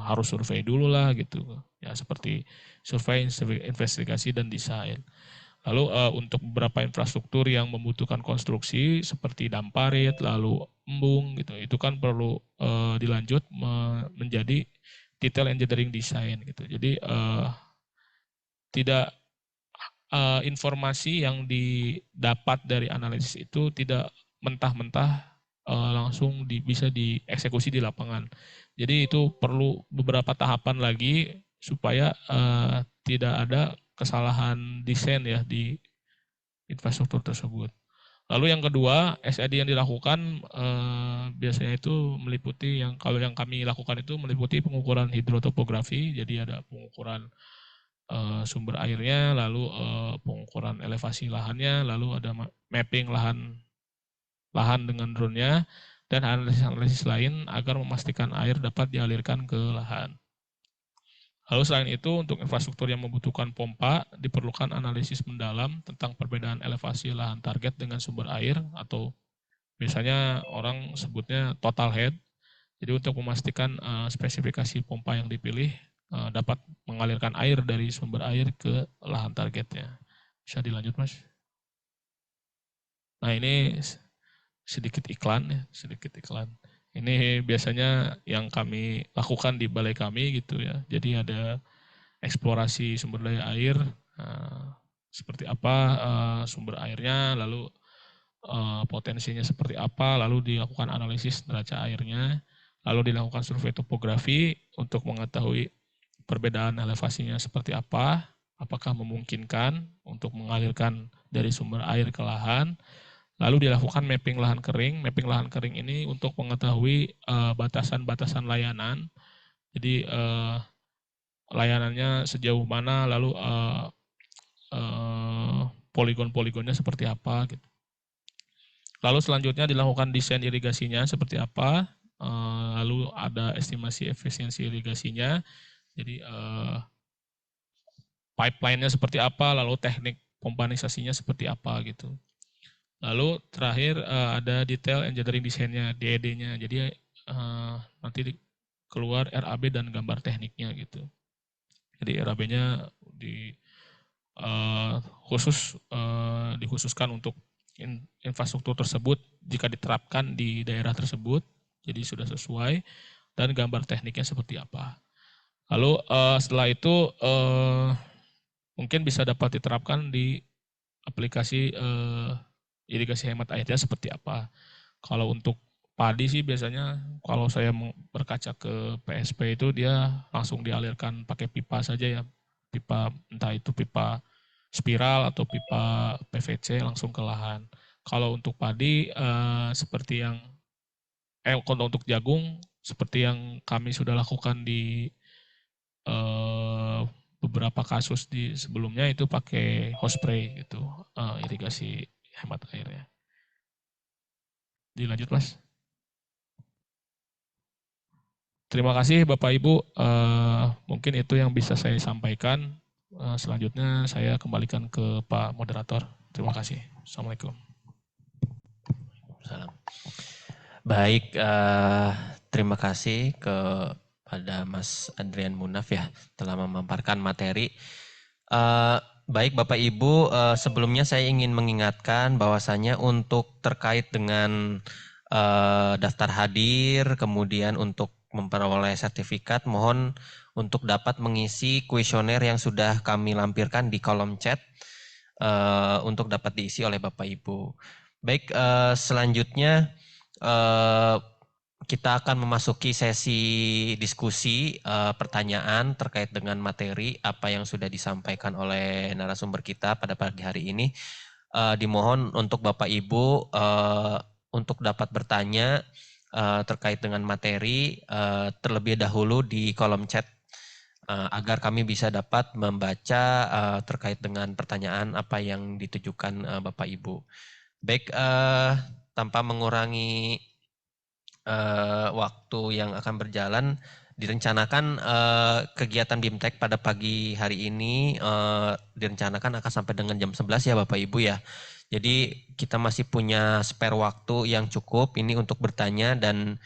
harus survei dulu lah gitu. Ya seperti survei, investigasi dan desain. Lalu untuk beberapa infrastruktur yang membutuhkan konstruksi seperti damparit, lalu embung gitu, itu kan perlu dilanjut menjadi detail engineering design gitu. Jadi tidak informasi yang didapat dari analisis itu tidak mentah-mentah langsung bisa dieksekusi di lapangan. Jadi itu perlu beberapa tahapan lagi supaya tidak ada kesalahan desain ya di infrastruktur tersebut. Lalu yang kedua, SID yang dilakukan biasanya itu meliputi kalau yang kami lakukan itu meliputi pengukuran hidrotopografi, jadi ada pengukuran sumber airnya, lalu pengukuran elevasi lahannya, lalu ada mapping lahan dengan drone-nya, dan analisis-analisis lain agar memastikan air dapat dialirkan ke lahan. Lalu selain itu, untuk infrastruktur yang membutuhkan pompa, diperlukan analisis mendalam tentang perbedaan elevasi lahan target dengan sumber air, atau biasanya orang sebutnya total head. Jadi untuk memastikan spesifikasi pompa yang dipilih dapat mengalirkan air dari sumber air ke lahan targetnya. Bisa dilanjut, Mas? Nah, ini sedikit iklan ya, sedikit iklan. Ini biasanya yang kami lakukan di balai kami gitu ya. Jadi ada eksplorasi sumber daya air, seperti apa sumber airnya, lalu potensinya seperti apa, lalu dilakukan analisis neraca airnya, lalu dilakukan survei topografi untuk mengetahui perbedaan elevasinya seperti apa, apakah memungkinkan untuk mengalirkan dari sumber air ke lahan, lalu dilakukan mapping lahan kering. Mapping lahan kering ini untuk mengetahui batasan-batasan layanan, jadi layanannya sejauh mana, lalu poligon-poligonnya seperti apa gitu. Lalu selanjutnya dilakukan desain irigasinya seperti apa, lalu ada estimasi efisiensi irigasinya, jadi pipeline-nya seperti apa, lalu teknik pompanisasinya seperti apa gitu. Lalu terakhir ada detail engineering desainnya, DED-nya, jadi nanti keluar RAB dan gambar tekniknya gitu. Jadi RAB-nya dikhususkan untuk infrastruktur tersebut jika diterapkan di daerah tersebut, jadi sudah sesuai, dan gambar tekniknya seperti apa. Lalu setelah itu mungkin bisa dapat diterapkan di aplikasi irigasi hemat airnya seperti apa. Kalau untuk padi sih biasanya kalau saya berkaca ke PSP itu dia langsung dialirkan pakai pipa saja ya. Pipa, entah itu pipa spiral atau pipa PVC langsung ke lahan. Kalau untuk padi seperti yang kalau untuk jagung seperti yang kami sudah lakukan di beberapa kasus di sebelumnya itu pakai hose spray gitu, irigasi hemat air ya. Dilanjut, Mas. Terima kasih Bapak Ibu, mungkin itu yang bisa saya sampaikan. Selanjutnya saya kembalikan ke Pak Moderator. Terima kasih. Assalamualaikum. Salam. Baik, terima kasih kepada Mas Adrian Munaf ya telah memaparkan materi. Baik Bapak Ibu, sebelumnya saya ingin mengingatkan bahwasannya untuk terkait dengan daftar hadir, kemudian untuk memperoleh sertifikat, mohon untuk dapat mengisi kuesioner yang sudah kami lampirkan di kolom chat untuk dapat diisi oleh Bapak Ibu. Baik, selanjutnya kita akan memasuki sesi diskusi pertanyaan terkait dengan materi apa yang sudah disampaikan oleh narasumber kita pada pagi hari ini. Dimohon untuk Bapak Ibu untuk dapat bertanya terkait dengan materi terlebih dahulu di kolom chat agar kami bisa dapat membaca terkait dengan pertanyaan apa yang ditujukan Bapak Ibu. Baik, tanpa mengurangi waktu yang akan berjalan, direncanakan kegiatan BIMTEK pada pagi hari ini direncanakan akan sampai dengan jam 11 ya Bapak Ibu ya. Jadi kita masih punya spare waktu yang cukup ini untuk bertanya dan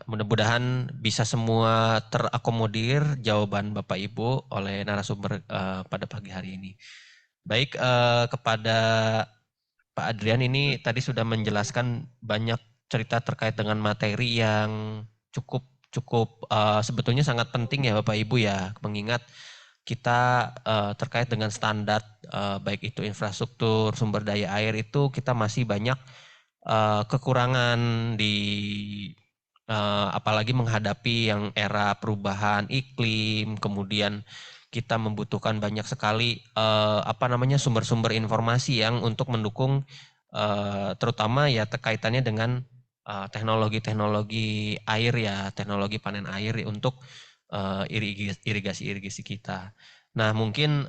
mudah-mudahan bisa semua terakomodir jawaban Bapak Ibu oleh narasumber pada pagi hari ini. Baik, kepada Pak Adrian ini tadi sudah menjelaskan banyak cerita terkait dengan materi yang cukup sebetulnya sangat penting ya Bapak Ibu ya, mengingat kita terkait dengan standar baik itu infrastruktur sumber daya air itu kita masih banyak kekurangan di apalagi menghadapi yang era perubahan iklim, kemudian kita membutuhkan banyak sekali sumber-sumber informasi yang untuk mendukung terutama ya kaitannya dengan teknologi-teknologi air ya, teknologi panen air untuk irigasi kita. Nah, mungkin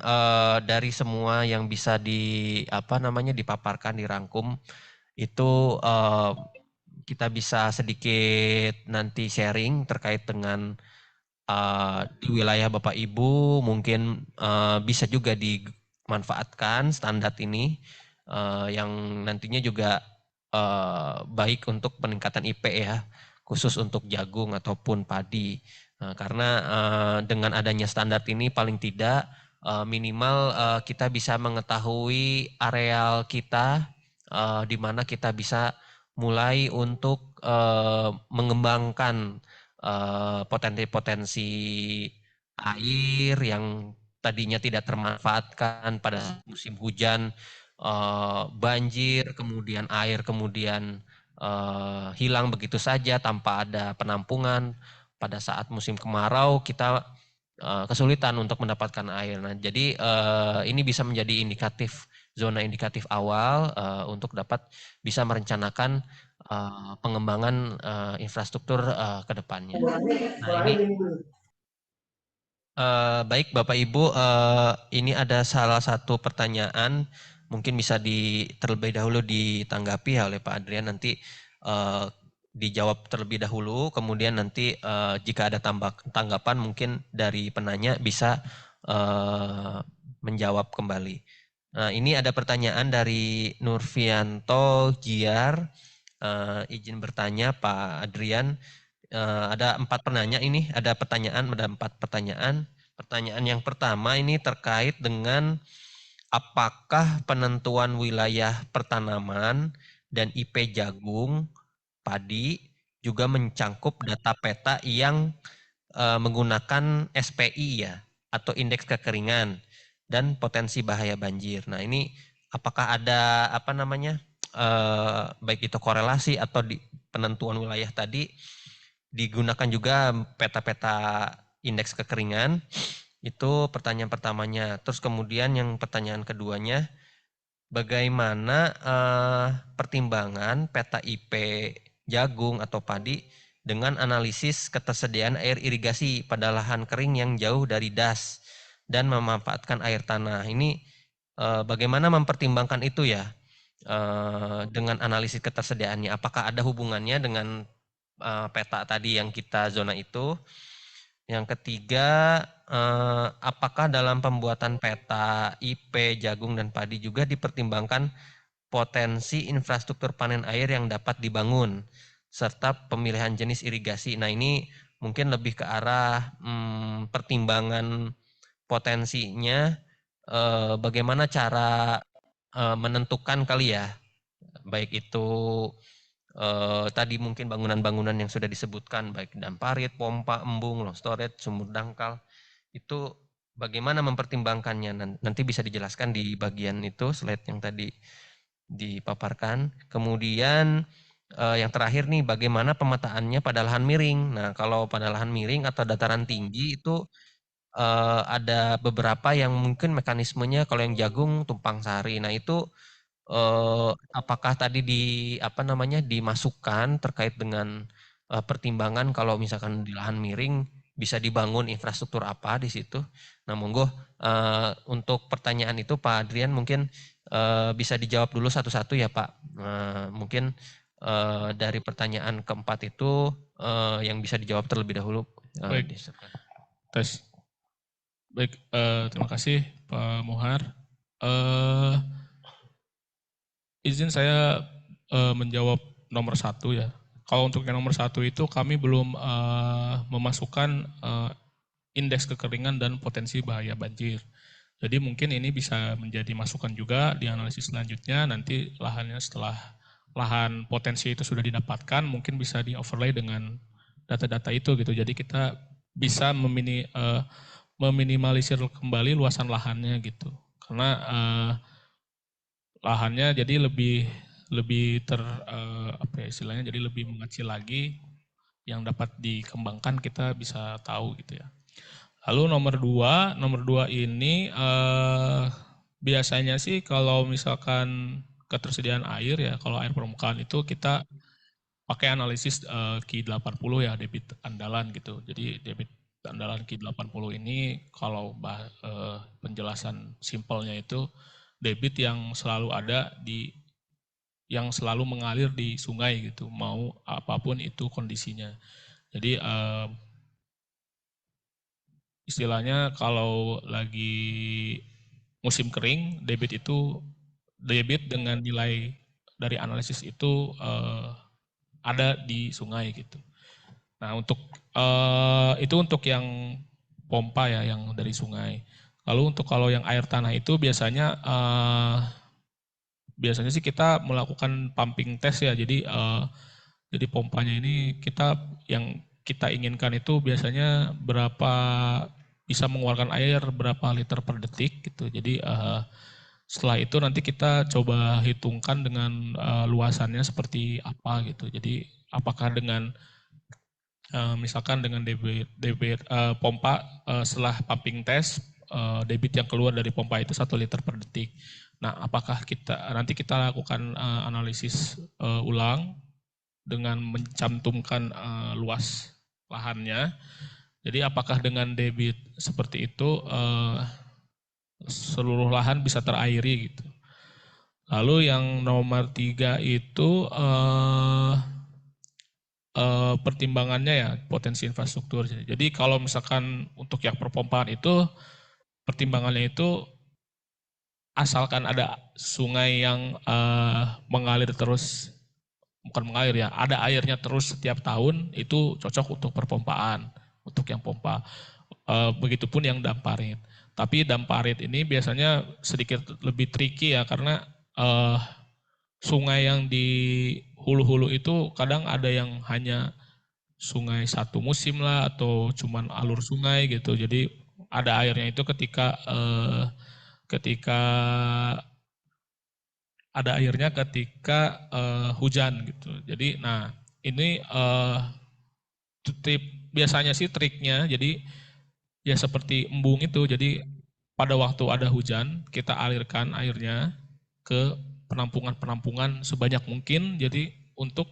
dari semua yang bisa dipaparkan, dirangkum itu kita bisa sedikit nanti sharing terkait dengan di wilayah Bapak Ibu mungkin bisa juga dimanfaatkan standar ini yang nantinya juga baik untuk peningkatan IP ya, khusus untuk jagung ataupun padi. Karena dengan adanya standar ini paling tidak minimal kita bisa mengetahui areal kita di mana kita bisa mulai untuk mengembangkan potensi-potensi air yang tadinya tidak termanfaatkan pada musim hujan, banjir, kemudian air kemudian hilang begitu saja tanpa ada penampungan. Pada saat musim kemarau kita kesulitan untuk mendapatkan air. Nah, jadi ini bisa menjadi zona indikatif awal untuk dapat bisa merencanakan pengembangan infrastruktur ke depannya. Nah, ini baik Bapak Ibu, ini ada salah satu pertanyaan mungkin bisa terlebih dahulu ditanggapi oleh Pak Adrian, nanti dijawab terlebih dahulu, kemudian nanti jika ada tanggapan mungkin dari penanya bisa menjawab kembali. Nah, ini ada pertanyaan dari Nurfianto Giar, izin bertanya Pak Adrian. Ada 4 penanya ini, ada 4 pertanyaan. Pertanyaan yang pertama ini terkait dengan apakah penentuan wilayah pertanaman dan IP jagung, padi juga mencangkup data peta yang menggunakan SPI ya, atau indeks kekeringan dan potensi bahaya banjir. Nah, ini apakah ada baik itu korelasi atau di penentuan wilayah tadi digunakan juga peta-peta indeks kekeringan? Itu pertanyaan pertamanya. Terus kemudian yang pertanyaan keduanya, bagaimana pertimbangan peta IP jagung atau padi dengan analisis ketersediaan air irigasi pada lahan kering yang jauh dari das dan memanfaatkan air tanah. Ini bagaimana mempertimbangkan itu ya dengan analisis ketersediaannya? Apakah ada hubungannya dengan peta tadi yang kita zona itu? Yang ketiga, apakah dalam pembuatan peta IP jagung dan padi juga dipertimbangkan potensi infrastruktur panen air yang dapat dibangun serta pemilihan jenis irigasi? Nah, ini mungkin lebih ke arah pertimbangan potensinya, bagaimana cara menentukan kali ya, baik itu tadi mungkin bangunan-bangunan yang sudah disebutkan, baik dam parit, pompa, embung, long storage, sumur dangkal, itu bagaimana mempertimbangkannya? Nanti bisa dijelaskan di bagian itu, slide yang tadi dipaparkan. Kemudian yang terakhir nih, bagaimana pemetaannya pada lahan miring? Nah, kalau pada lahan miring atau dataran tinggi itu ada beberapa yang mungkin mekanismenya, kalau yang jagung tumpang sari. Nah, itu apakah tadi dimasukkan terkait dengan pertimbangan kalau misalkan di lahan miring bisa dibangun infrastruktur apa di situ? Nah, monggo untuk pertanyaan itu Pak Adrian mungkin bisa dijawab dulu satu-satu ya Pak. Mungkin dari pertanyaan keempat itu yang bisa dijawab terlebih dahulu. Baik, tes. Baik, terima kasih Pak Muhar. Izin saya menjawab nomor 1 ya. Kalau untuk yang nomor 1 itu kami belum memasukkan indeks kekeringan dan potensi bahaya banjir. Jadi mungkin ini bisa menjadi masukan juga di analisis selanjutnya, nanti lahannya setelah lahan potensi itu sudah didapatkan, mungkin bisa di overlay dengan data-data itu gitu. Jadi kita bisa meminimalisir kembali luasan lahannya gitu. Karena lahannya jadi lebih apa ya istilahnya, jadi lebih mengecil lagi, yang dapat dikembangkan kita bisa tahu gitu ya. Lalu nomor dua ini biasanya sih kalau misalkan ketersediaan air ya, kalau air permukaan itu kita pakai analisis Q80 ya, debit andalan gitu. Jadi debit andalan Q80 ini kalau penjelasan simpelnya itu debit yang selalu ada yang selalu mengalir di sungai gitu, mau apapun itu kondisinya. Jadi istilahnya kalau lagi musim kering, debit dengan nilai dari analisis itu ada di sungai gitu. Nah, itu untuk yang pompa ya, yang dari sungai. Lalu untuk kalau yang air tanah itu biasanya sih kita melakukan pumping test ya. Jadi pompanya ini yang kita inginkan itu biasanya bisa mengeluarkan air berapa liter per detik gitu. Jadi setelah itu nanti kita coba hitungkan dengan luasannya seperti apa gitu. Jadi apakah misalkan dengan debit pompa setelah pumping test debit yang keluar dari pompa itu 1 liter per detik. Nah, apakah nanti kita lakukan analisis ulang dengan mencantumkan luas lahannya. Jadi apakah dengan debit seperti itu seluruh lahan bisa terairi gitu. Lalu yang nomor 3 itu pertimbangannya ya potensi infrastruktur. Jadi kalau misalkan untuk yang perpompaan itu pertimbangannya itu asalkan ada sungai yang mengalir terus, bukan mengalir ya, ada airnya terus setiap tahun itu cocok untuk perpompaan, untuk yang pompa. Begitupun yang damparit. Tapi damparit ini biasanya sedikit lebih tricky ya karena sungai yang di hulu-hulu itu kadang ada yang hanya sungai satu musim lah atau cuman alur sungai gitu. Jadi ada airnya itu ketika ada airnya ketika hujan gitu. Jadi nah ini biasanya sih triknya jadi ya seperti embung itu. Jadi pada waktu ada hujan kita alirkan airnya ke penampungan-penampungan sebanyak mungkin. Jadi untuk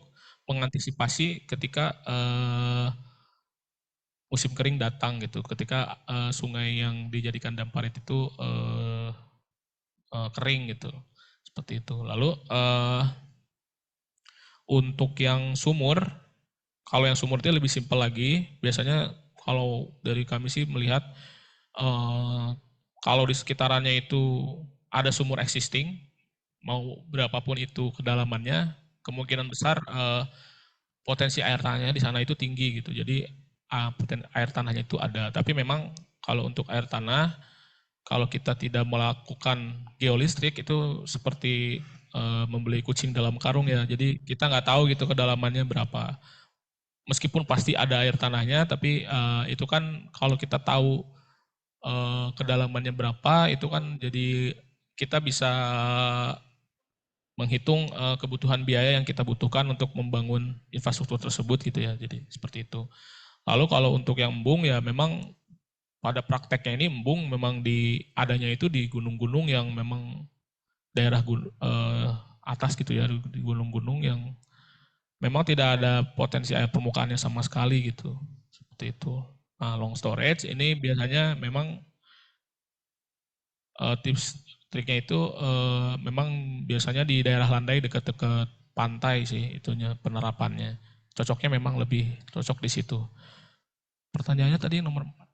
mengantisipasi ketika musim kering datang gitu, ketika sungai yang dijadikan damparit itu kering gitu, seperti itu. Lalu untuk yang sumur, kalau yang sumur itu lebih simpel lagi. Biasanya kalau dari kami sih melihat kalau di sekitarannya itu ada sumur existing, mau berapapun itu kedalamannya, kemungkinan besar potensi air tanahnya di sana itu tinggi gitu. Jadi air tanahnya itu ada. Tapi memang kalau untuk air tanah, kalau kita tidak melakukan geolistrik itu seperti membeli kucing dalam karung ya. Jadi kita nggak tahu gitu kedalamannya berapa. Meskipun pasti ada air tanahnya, tapi itu kan kalau kita tahu kedalamannya berapa, itu kan jadi kita bisa menghitung kebutuhan biaya yang kita butuhkan untuk membangun infrastruktur tersebut gitu ya. Jadi seperti itu. Lalu kalau untuk yang embung ya memang pada prakteknya ini embung memang adanya itu di gunung-gunung yang memang daerah atas gitu ya, di gunung-gunung yang memang tidak ada potensi air permukaannya sama sekali gitu. Seperti itu. Nah, long storage ini biasanya memang tips triknya itu memang biasanya di daerah landai dekat-dekat pantai sih itunya penerapannya. Cocoknya memang lebih cocok di situ. Pertanyaannya tadi nomor 4.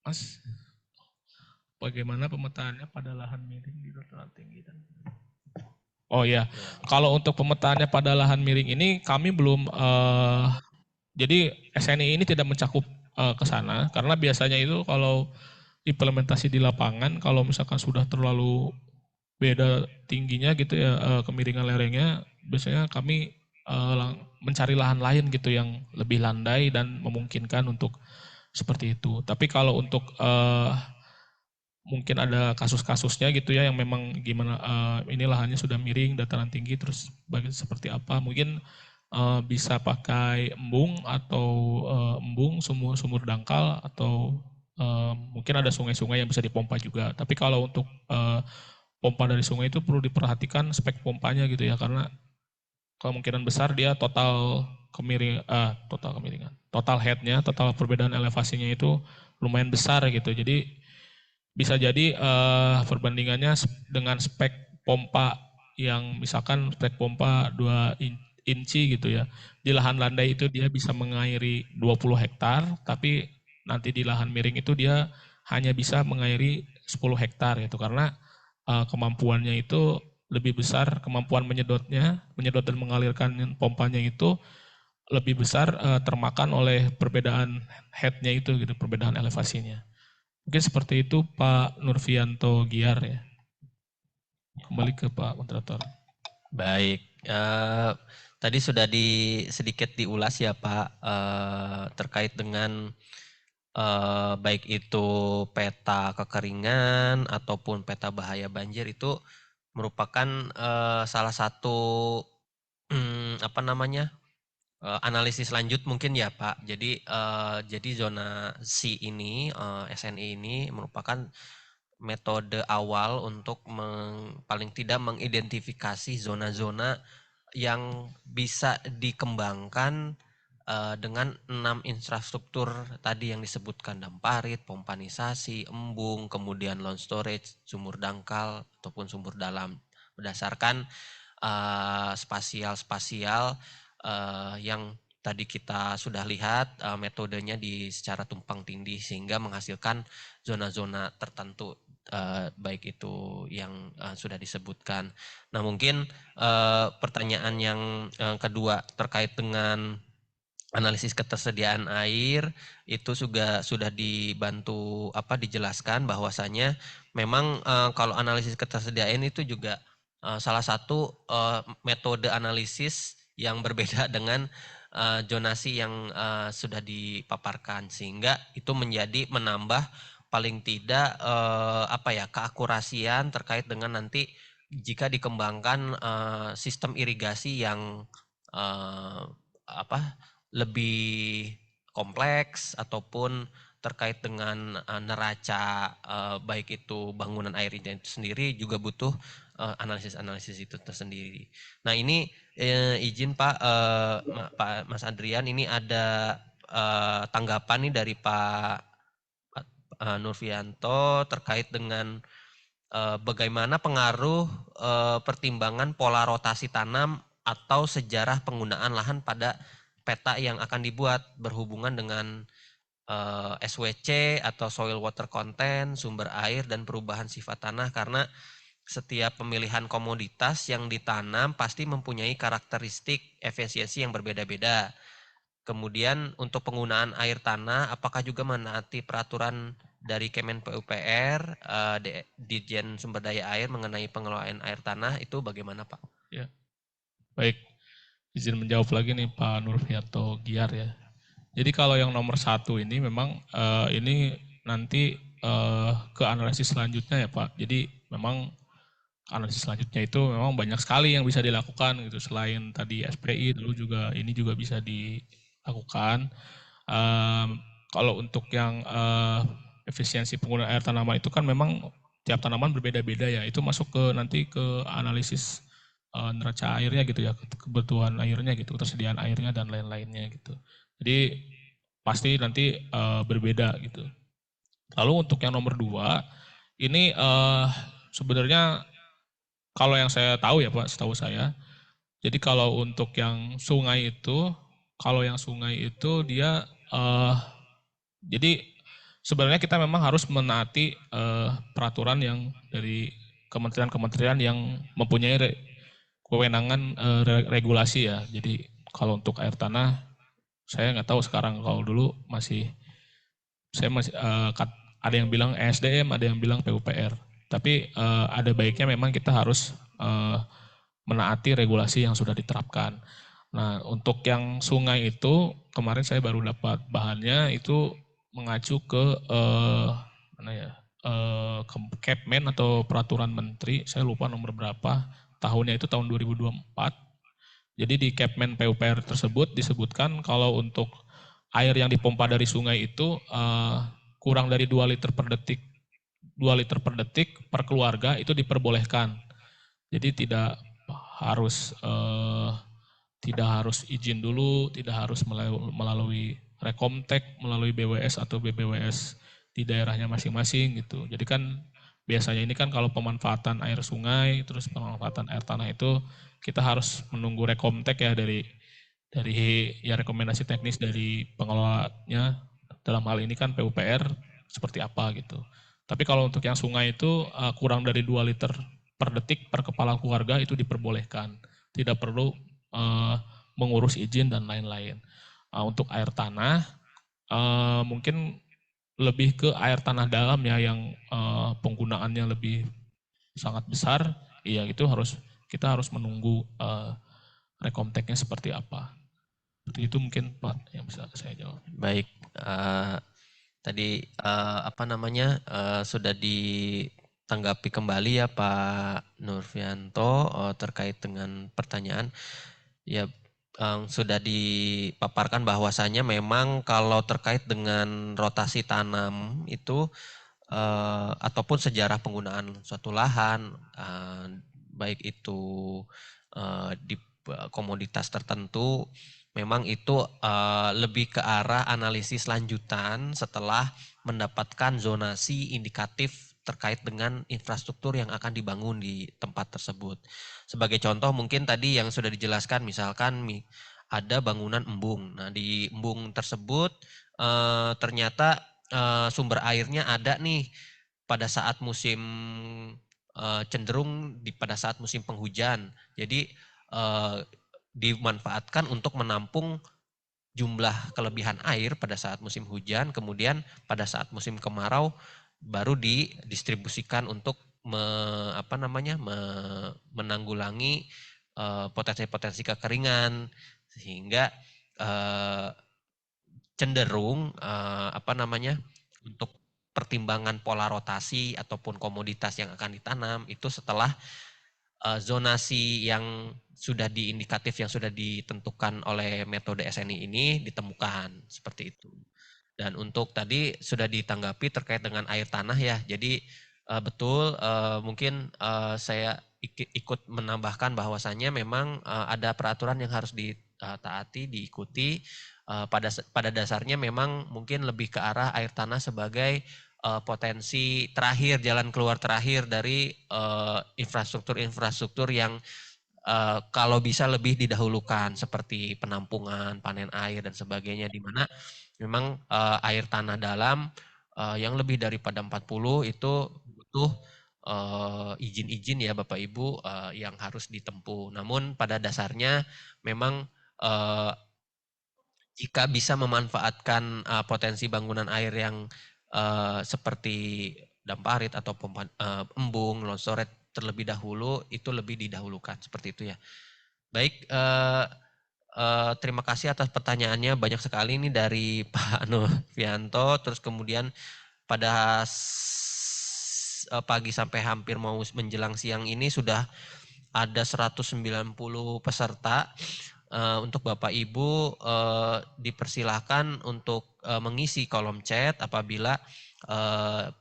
Mas, bagaimana pemetaannya pada lahan miring di dataran tinggi dan Oh iya, kalau untuk pemetaannya pada lahan miring ini kami belum jadi SNI ini tidak mencakup ke sana karena biasanya itu kalau implementasi di lapangan kalau misalkan sudah terlalu beda tingginya gitu ya kemiringan lerengnya biasanya kami mencari lahan lain gitu yang lebih landai dan memungkinkan untuk seperti itu. Tapi kalau untuk mungkin ada kasus-kasusnya gitu ya yang memang gimana ini lahannya sudah miring dataran tinggi terus seperti apa mungkin bisa pakai embung atau sumur dangkal atau mungkin ada sungai-sungai yang bisa dipompa juga. Tapi kalau untuk pompa dari sungai itu perlu diperhatikan spek pompanya gitu ya karena kemungkinan besar dia total kemiringan, total headnya, total perbedaan elevasinya itu lumayan besar gitu. Jadi bisa jadi perbandingannya dengan spek pompa yang misalkan spek pompa 2 inci gitu ya. Di lahan landai itu dia bisa mengairi 20 hektar, tapi nanti di lahan miring itu dia hanya bisa mengairi 10 hektar gitu, karena kemampuannya itu lebih besar, kemampuan menyedot dan mengalirkan pompanya itu lebih besar termakan oleh perbedaan headnya itu gitu, perbedaan elevasinya. Mungkin seperti itu Pak Nurfianto Giar ya. Kembali ke Pak Moderator. Baik, tadi sudah sedikit diulas ya Pak, terkait dengan baik itu peta kekeringan ataupun peta bahaya banjir itu merupakan salah satu apa namanya, analisis lanjut mungkin ya Pak. Jadi zona C ini, SNI ini merupakan metode awal untuk paling tidak mengidentifikasi zona-zona yang bisa dikembangkan dengan 6 infrastruktur tadi yang disebutkan, dam parit, pompanisasi, embung, kemudian loan storage, sumur dangkal ataupun sumur dalam, berdasarkan spasial-spasial yang tadi kita sudah lihat metodenya secara tumpang tindih sehingga menghasilkan zona-zona tertentu, baik itu yang sudah disebutkan. Nah mungkin pertanyaan yang kedua terkait dengan analisis ketersediaan air itu juga sudah dijelaskan bahwasanya memang kalau analisis ketersediaan itu juga salah satu metode analisis yang berbeda dengan zonasi yang sudah dipaparkan, sehingga itu menambah paling tidak keakurasian terkait dengan nanti jika dikembangkan sistem irigasi yang lebih kompleks ataupun terkait dengan neraca, baik itu bangunan airnya itu sendiri juga butuh analisis-analisis itu tersendiri. Nah ini izin Pak, Pak Mas Adrian, ini ada tanggapan nih dari Pak Nurfianto terkait dengan bagaimana pengaruh pertimbangan pola rotasi tanam atau sejarah penggunaan lahan pada peta yang akan dibuat berhubungan dengan SWC atau soil water content, sumber air, dan perubahan sifat tanah, karena setiap pemilihan komoditas yang ditanam pasti mempunyai karakteristik efisiensi yang berbeda-beda. Kemudian untuk penggunaan air tanah, apakah juga menaati peraturan dari Kemen PUPR, Ditjen Sumber Daya Air mengenai pengelolaan air tanah, itu bagaimana Pak? Ya. Baik, izin menjawab lagi nih Pak Nurfianto Giar ya. Jadi kalau yang nomor 1 ini memang ini nanti ke analisis selanjutnya ya Pak. Jadi memang analisis selanjutnya itu memang banyak sekali yang bisa dilakukan gitu, selain tadi SPI dulu juga ini juga bisa dilakukan. Kalau untuk yang efisiensi penggunaan air tanaman itu kan memang tiap tanaman berbeda-beda ya, itu masuk ke nanti ke analisis neraca airnya gitu ya, kebutuhan airnya gitu, ketersediaan airnya dan lain-lainnya gitu. Jadi pasti nanti berbeda gitu. Lalu untuk yang nomor 2 ini sebenarnya kalau yang saya tahu ya Pak, setahu saya, jadi kalau untuk yang sungai itu dia jadi sebenarnya kita memang harus menaati peraturan yang dari kementerian-kementerian yang mempunyai kewenangan regulasi ya. Jadi kalau untuk air tanah, saya nggak tahu sekarang, kalau dulu saya masih ada yang bilang ESDM, ada yang bilang PUPR. Tapi ada baiknya memang kita harus menaati regulasi yang sudah diterapkan. Nah, untuk yang sungai itu kemarin saya baru dapat bahannya itu mengacu ke ke Kepmen atau peraturan menteri, saya lupa nomor berapa, tahunnya itu tahun 2024. Jadi di Kepmen PUPR tersebut disebutkan kalau untuk air yang dipompa dari sungai itu kurang dari 2 liter per detik. 2 liter per detik per keluarga itu diperbolehkan. Jadi tidak harus izin dulu, tidak harus melalui Rekomtek, melalui BWS atau BBWS di daerahnya masing-masing gitu. Jadi kan biasanya ini kan kalau pemanfaatan air sungai, terus pemanfaatan air tanah itu kita harus menunggu Rekomtek ya dari ya rekomendasi teknis dari pengelolanya, dalam hal ini kan PUPR seperti apa gitu. Tapi kalau untuk yang sungai itu kurang dari 2 liter per detik per kepala keluarga itu diperbolehkan. Tidak perlu mengurus izin dan lain-lain. Untuk air tanah mungkin lebih ke air tanah dalam ya yang penggunaannya lebih sangat besar. Iya itu kita harus menunggu rekomteknya seperti apa. Seperti itu mungkin Pak yang bisa saya jawab. Baik, tadi apa namanya sudah ditanggapi kembali ya Pak Nurfianto terkait dengan pertanyaan. Ya sudah dipaparkan bahwasannya memang kalau terkait dengan rotasi tanam itu ataupun sejarah penggunaan suatu lahan, baik itu di komoditas tertentu, memang itu lebih ke arah analisis lanjutan setelah mendapatkan zonasi indikatif terkait dengan infrastruktur yang akan dibangun di tempat tersebut. Sebagai contoh mungkin tadi yang sudah dijelaskan misalkan ada bangunan embung. Nah di embung tersebut ternyata sumber airnya ada nih pada saat musim cenderung pada saat musim penghujan. Jadi dimanfaatkan untuk menampung jumlah kelebihan air pada saat musim hujan, kemudian pada saat musim kemarau baru didistribusikan untuk menanggulangi potensi-potensi kekeringan sehingga cenderung untuk pertimbangan pola rotasi ataupun komoditas yang akan ditanam itu setelah zonasi yang sudah diindikatif yang sudah ditentukan oleh metode SNI ini ditemukan seperti itu. Dan untuk tadi sudah ditanggapi terkait dengan air tanah ya. Jadi betul mungkin saya ikut menambahkan bahwasannya memang ada peraturan yang harus ditaati, diikuti. Pada dasarnya memang mungkin lebih ke arah air tanah sebagai potensi terakhir, jalan keluar terakhir dari infrastruktur-infrastruktur yang kalau bisa lebih didahulukan seperti penampungan, panen air dan sebagainya di mana memang air tanah dalam yang lebih daripada 40 itu butuh izin-izin ya Bapak Ibu yang harus ditempuh. Namun pada dasarnya memang jika bisa memanfaatkan potensi bangunan air yang seperti damparit atau embung, longsoret terlebih dahulu itu lebih didahulukan seperti itu ya. Baik, terima kasih atas pertanyaannya banyak sekali ini dari Pak Novianto. Terus kemudian pada pagi sampai hampir mau menjelang siang ini sudah ada 190 peserta. Untuk Bapak Ibu dipersilahkan untuk mengisi kolom chat apabila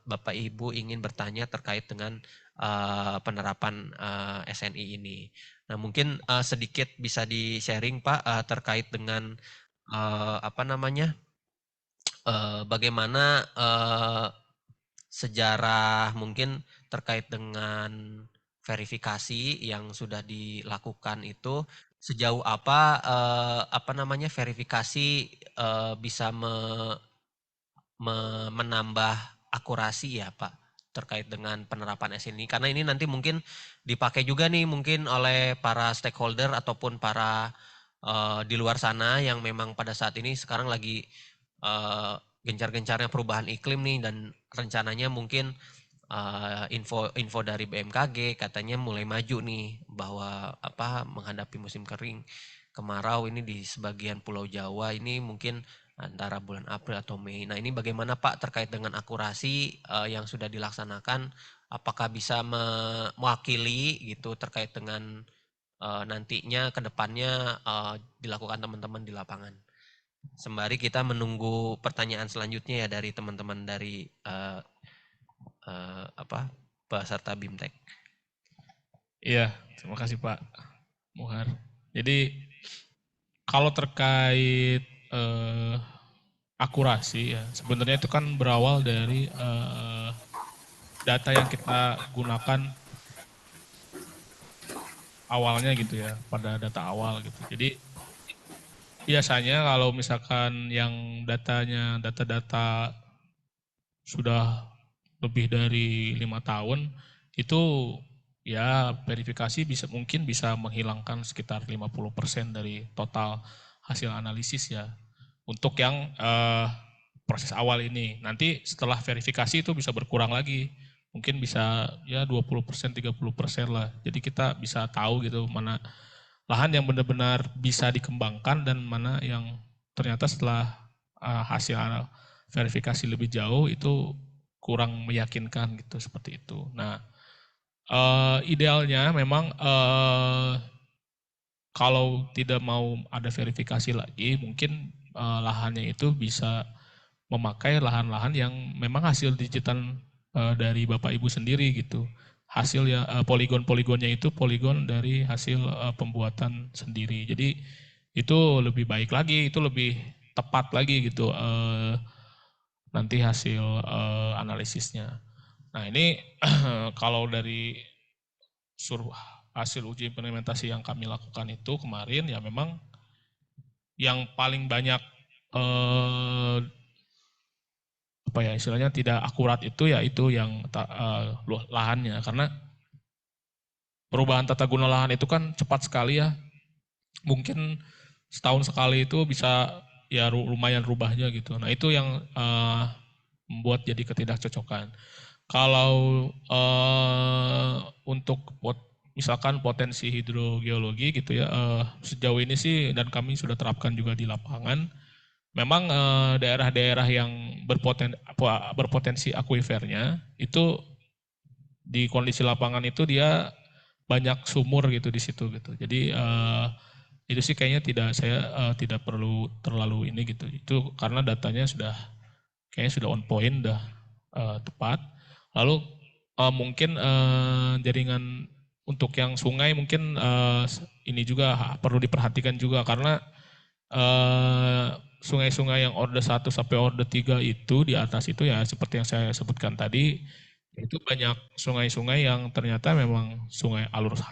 Bapak Ibu ingin bertanya terkait dengan penerapan SNI ini. Nah mungkin sedikit bisa di-sharing Pak terkait dengan bagaimana sejarah mungkin terkait dengan verifikasi yang sudah dilakukan itu sejauh apa verifikasi bisa menambah akurasi ya Pak terkait dengan penerapan SNI karena ini nanti mungkin dipakai juga nih mungkin oleh para stakeholder ataupun para di luar sana yang memang pada saat ini sekarang lagi gencar-gencarnya perubahan iklim nih dan rencananya mungkin info dari BMKG katanya mulai maju nih bahwa menghadapi musim kering kemarau ini di sebagian Pulau Jawa ini mungkin antara bulan April atau Mei. Nah ini bagaimana Pak terkait dengan akurasi yang sudah dilaksanakan, apakah bisa mewakili gitu terkait dengan nantinya ke depannya dilakukan teman-teman di lapangan. Sembari kita menunggu pertanyaan selanjutnya ya dari teman-teman dari peserta BIMTEK. Iya, terima kasih Pak Muhar. Jadi kalau terkait akurasi ya, sebenarnya itu kan berawal dari data yang kita gunakan awalnya gitu ya, pada data awal gitu. Jadi biasanya kalau misalkan yang data-data sudah lebih dari 5 tahun, itu ya verifikasi mungkin bisa menghilangkan sekitar 50% dari total hasil analisis ya. Untuk yang proses awal ini. Nanti setelah verifikasi itu bisa berkurang lagi. Mungkin bisa ya 20%, 30% lah. Jadi kita bisa tahu gitu mana lahan yang benar-benar bisa dikembangkan dan mana yang ternyata setelah hasil verifikasi lebih jauh itu kurang meyakinkan gitu, seperti itu. Nah, idealnya memang kalau tidak mau ada verifikasi lagi, mungkin lahannya itu bisa memakai lahan-lahan yang memang hasil digital dari Bapak Ibu sendiri gitu. Hasil ya poligon-poligonnya itu poligon dari hasil pembuatan sendiri. Jadi itu lebih baik lagi, itu lebih tepat lagi gitu nanti hasil analisisnya. Nah ini kalau dari suruh hasil uji implementasi yang kami lakukan itu kemarin ya memang yang paling banyak eh, apa ya istilahnya tidak akurat itu ya itu yang lahannya karena perubahan tata guna lahan itu kan cepat sekali ya, mungkin setahun sekali itu bisa ya lumayan rubahnya gitu. Nah itu yang membuat jadi ketidakcocokan. Kalau untuk misalkan potensi hidrogeologi gitu ya, sejauh ini sih dan kami sudah terapkan juga di lapangan, memang daerah-daerah yang berpotensi akuifernya itu di kondisi lapangan itu dia banyak sumur gitu di situ gitu. Jadi itu sih kayaknya saya tidak perlu terlalu ini gitu. Itu karena datanya kayaknya sudah on point, sudah tepat. Lalu mungkin jaringan untuk yang sungai mungkin ini juga perlu diperhatikan juga karena eh, sungai-sungai yang orde 1 sampai orde 3 itu di atas itu ya seperti yang saya sebutkan tadi itu banyak sungai-sungai yang ternyata memang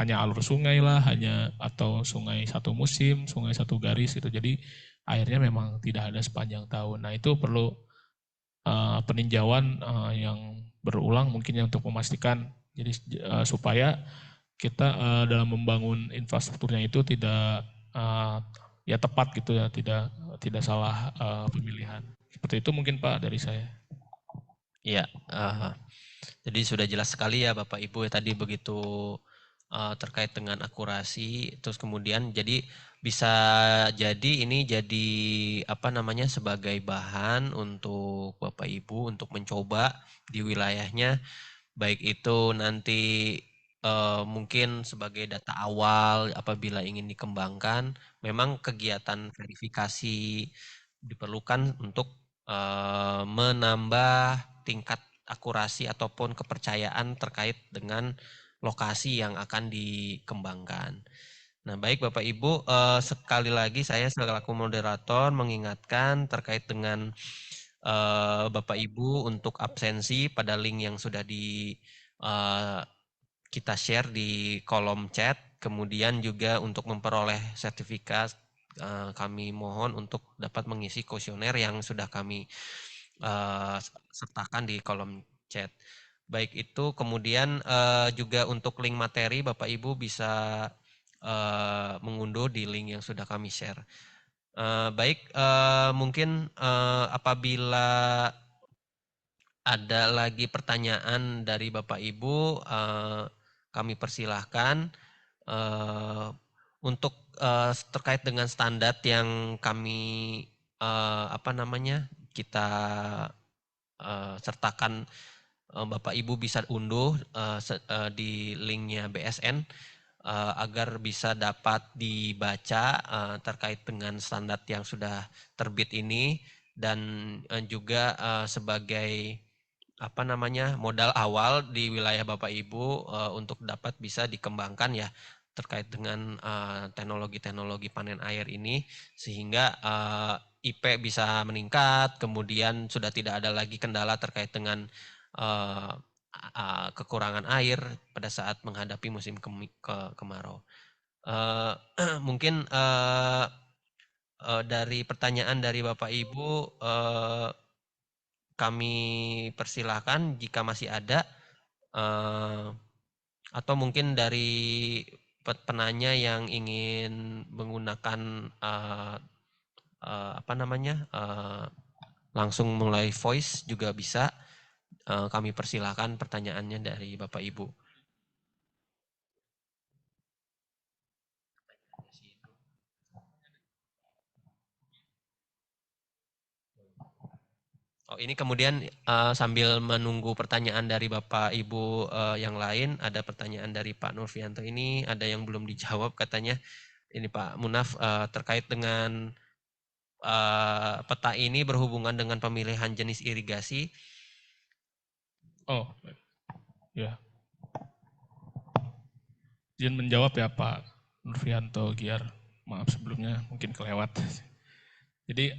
hanya alur sungai lah, hanya atau sungai satu musim, sungai satu garis gitu. Jadi airnya memang tidak ada sepanjang tahun. Nah, itu perlu peninjauan yang berulang mungkin ya untuk memastikan jadi supaya kita dalam membangun infrastrukturnya itu tidak eh, ya tepat gitu ya, tidak tidak salah pemilihan. Seperti itu mungkin Pak dari saya. Iya, jadi sudah jelas sekali ya Bapak Ibu ya tadi begitu terkait dengan akurasi, terus kemudian jadi bisa jadi ini jadi apa namanya sebagai bahan untuk Bapak Ibu untuk mencoba di wilayahnya, baik itu nanti mungkin sebagai data awal apabila ingin dikembangkan, memang kegiatan verifikasi diperlukan untuk menambah tingkat akurasi ataupun kepercayaan terkait dengan lokasi yang akan dikembangkan. Nah, baik Bapak Ibu, sekali lagi saya selaku moderator mengingatkan terkait dengan Bapak Ibu untuk absensi pada link yang sudah eh, kita share di kolom chat. Kemudian juga untuk memperoleh sertifikat, kami mohon untuk dapat mengisi kuesioner yang sudah kami sertakan di kolom chat. Baik itu kemudian juga untuk link materi Bapak Ibu bisa mengunduh di link yang sudah kami share. Baik, mungkin apabila ada lagi pertanyaan dari Bapak Ibu, kami persilahkan untuk terkait dengan standar yang kami apa namanya kita sertakan, Bapak Ibu bisa unduh di linknya BSN agar bisa dapat dibaca terkait dengan standar yang sudah terbit ini dan juga sebagai apa namanya modal awal di wilayah Bapak Ibu untuk dapat bisa dikembangkan ya terkait dengan teknologi-teknologi panen air ini sehingga IP bisa meningkat, kemudian sudah tidak ada lagi kendala terkait dengan uh, kekurangan air pada saat menghadapi musim kemarau. Uh, mungkin dari pertanyaan dari Bapak Ibu, kami persilahkan jika masih ada, atau mungkin dari penanya yang ingin menggunakan apa namanya, langsung mulai voice juga bisa. Kami persilahkan pertanyaannya dari Bapak Ibu. Oh, ini kemudian sambil menunggu pertanyaan dari Bapak Ibu yang lain, ada pertanyaan dari Pak Nurfianto ini, ada yang belum dijawab katanya. Ini Pak Munaf terkait dengan peta ini berhubungan dengan pemilihan jenis irigasi. Oh, ya. Izin menjawab ya Pak Nurfianto Giar. Maaf sebelumnya mungkin kelewat. Jadi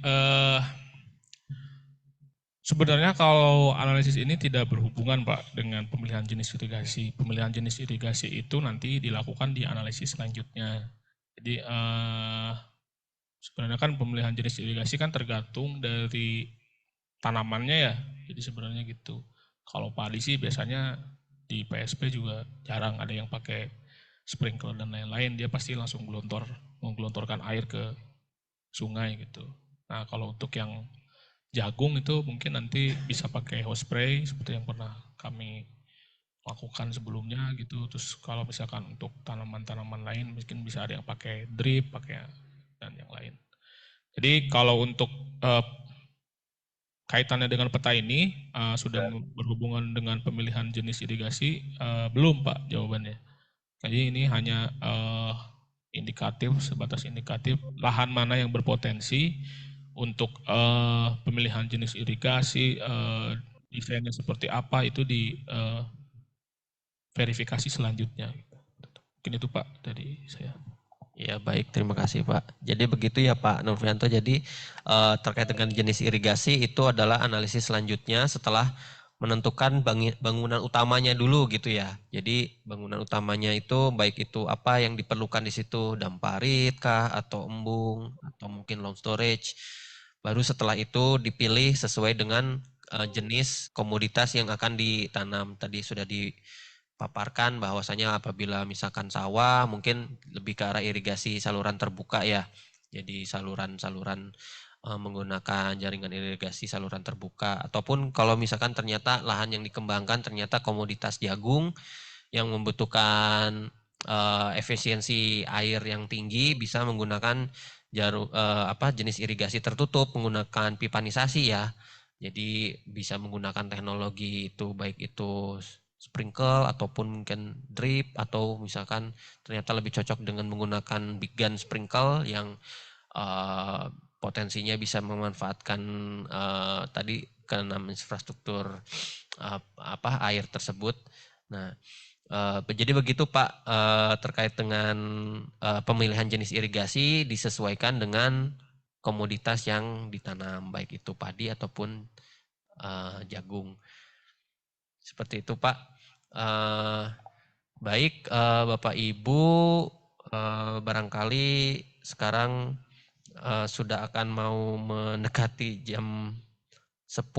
sebenarnya kalau analisis ini tidak berhubungan Pak dengan pemilihan jenis irigasi. Pemilihan jenis irigasi itu nanti dilakukan di analisis selanjutnya. Jadi sebenarnya kan pemilihan jenis irigasi kan tergantung dari tanamannya ya. Jadi sebenarnya gitu. Kalau padi sih biasanya di PSP juga jarang ada yang pakai sprinkler dan lain-lain. Dia pasti langsung menggelontorkan air ke sungai gitu. Nah kalau untuk yang jagung itu mungkin nanti bisa pakai hose spray seperti yang pernah kami lakukan sebelumnya gitu. Terus kalau misalkan untuk tanaman-tanaman lain mungkin bisa ada yang pakai drip, pakai dan yang lain. Jadi kalau untuk uh, kaitannya dengan peta ini sudah berhubungan dengan pemilihan jenis irigasi belum Pak jawabannya. Jadi ini hanya indikatif, sebatas indikatif lahan mana yang berpotensi untuk pemilihan jenis irigasi, desainnya seperti apa itu di verifikasi selanjutnya. Mungkin itu Pak dari saya. Ya baik, terima kasih Pak. Jadi begitu ya Pak Nurfianto. Jadi terkait dengan jenis irigasi itu adalah analisis selanjutnya setelah menentukan bangunan utamanya dulu gitu ya. Jadi bangunan utamanya itu baik itu apa yang diperlukan di situ, dam parit kah atau embung atau mungkin long storage. Baru setelah itu dipilih sesuai dengan jenis komoditas yang akan ditanam. Tadi sudah paparkan bahwasanya apabila misalkan sawah mungkin lebih ke arah irigasi saluran terbuka ya. Jadi saluran-saluran menggunakan jaringan irigasi saluran terbuka ataupun kalau misalkan ternyata lahan yang dikembangkan ternyata komoditas jagung yang membutuhkan efisiensi air yang tinggi bisa menggunakan jenis irigasi tertutup menggunakan pipanisasi ya. Jadi bisa menggunakan teknologi itu baik itu sprinkle ataupun mungkin drip atau misalkan ternyata lebih cocok dengan menggunakan big gun sprinkle yang potensinya bisa memanfaatkan tadi keenam infrastruktur air tersebut. Nah, jadi begitu Pak terkait dengan pemilihan jenis irigasi disesuaikan dengan komoditas yang ditanam baik itu padi ataupun jagung. Seperti itu Pak. Baik Bapak Ibu, barangkali sekarang sudah akan mau mendekati jam 10.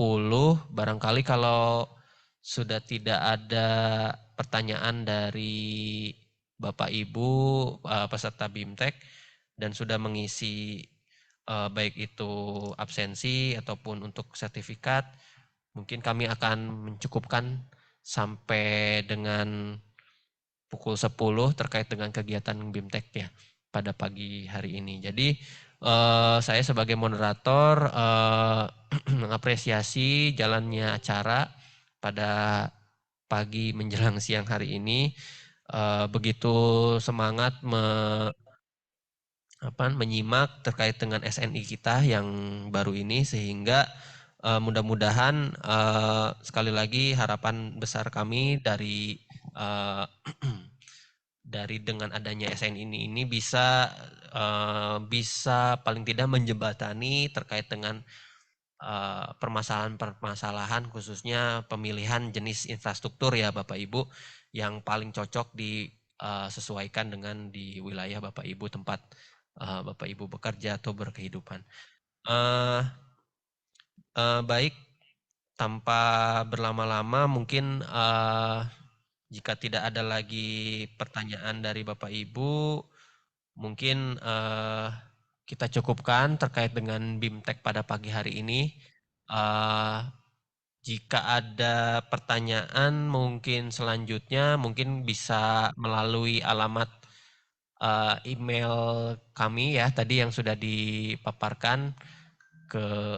Barangkali kalau sudah tidak ada pertanyaan dari Bapak Ibu peserta BIMTEK dan sudah mengisi baik itu absensi ataupun untuk sertifikat, mungkin kami akan mencukupkan sampai dengan pukul 10 terkait dengan kegiatan BIMTEK ya pada pagi hari ini. Jadi saya sebagai moderator mengapresiasi jalannya acara pada pagi menjelang siang hari ini. Begitu semangat menyimak terkait dengan SNI kita yang baru ini sehingga mudah-mudahan sekali lagi harapan besar kami dari dari dengan adanya SNI ini bisa bisa paling tidak menjembatani terkait dengan permasalahan-permasalahan khususnya pemilihan jenis infrastruktur ya Bapak Ibu yang paling cocok disesuaikan dengan di wilayah Bapak Ibu tempat Bapak Ibu bekerja atau berkehidupan. Baik, tanpa berlama-lama mungkin jika tidak ada lagi pertanyaan dari Bapak Ibu, mungkin kita cukupkan terkait dengan BIMTEK pada pagi hari ini. Jika ada pertanyaan mungkin selanjutnya mungkin bisa melalui alamat email kami ya tadi yang sudah dipaparkan ke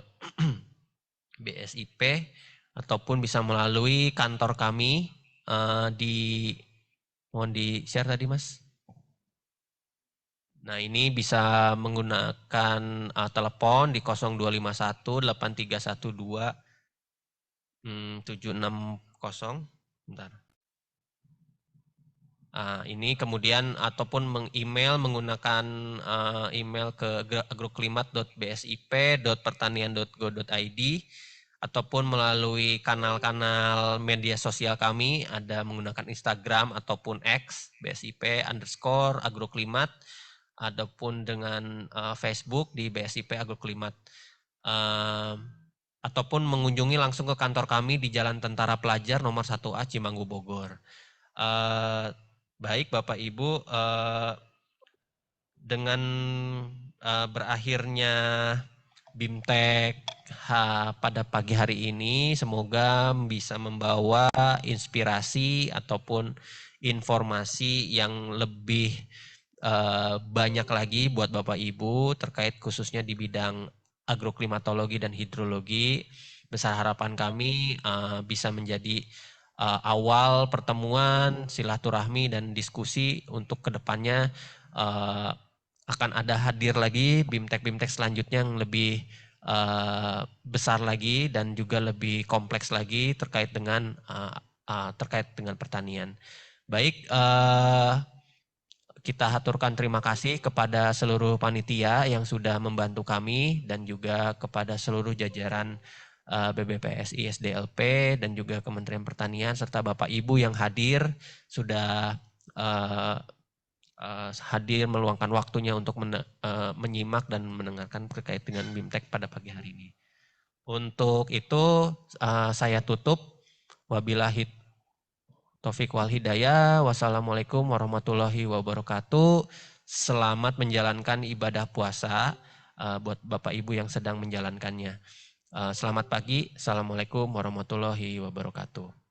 BSIP ataupun bisa melalui kantor kami mohon di share tadi Mas. Nah ini bisa menggunakan telepon di 0251 8312 760. Bentar. Ini kemudian ataupun meng-email menggunakan email ke agroklimat.bsip.pertanian.go.id ataupun melalui kanal-kanal media sosial kami ada menggunakan Instagram ataupun X BSIP_agroklimat ataupun dengan Facebook di BSIP Agroklimat ataupun mengunjungi langsung ke kantor kami di Jalan Tentara Pelajar nomor 1A Cimanggu Bogor. Baik Bapak Ibu, dengan berakhirnya BIMTEK pada pagi hari ini semoga bisa membawa inspirasi ataupun informasi yang lebih banyak lagi buat Bapak Ibu terkait khususnya di bidang agroklimatologi dan hidrologi. Besar harapan kami bisa menjadi awal pertemuan, silaturahmi dan diskusi untuk kedepannya akan ada hadir lagi BIMTEK selanjutnya yang lebih besar lagi dan juga lebih kompleks lagi terkait dengan pertanian. Baik, kita haturkan terima kasih kepada seluruh panitia yang sudah membantu kami dan juga kepada seluruh jajaran BBPSI SDLP dan juga Kementerian Pertanian serta Bapak Ibu yang hadir sudah hadir meluangkan waktunya untuk menyimak dan mendengarkan terkait dengan BIMTEK pada pagi hari ini. Untuk itu saya tutup. Wabillahi taufik wal hidayah. Wassalamualaikum warahmatullahi wabarakatuh. Selamat menjalankan ibadah puasa buat Bapak Ibu yang sedang menjalankannya. Selamat pagi. Assalamualaikum warahmatullahi wabarakatuh.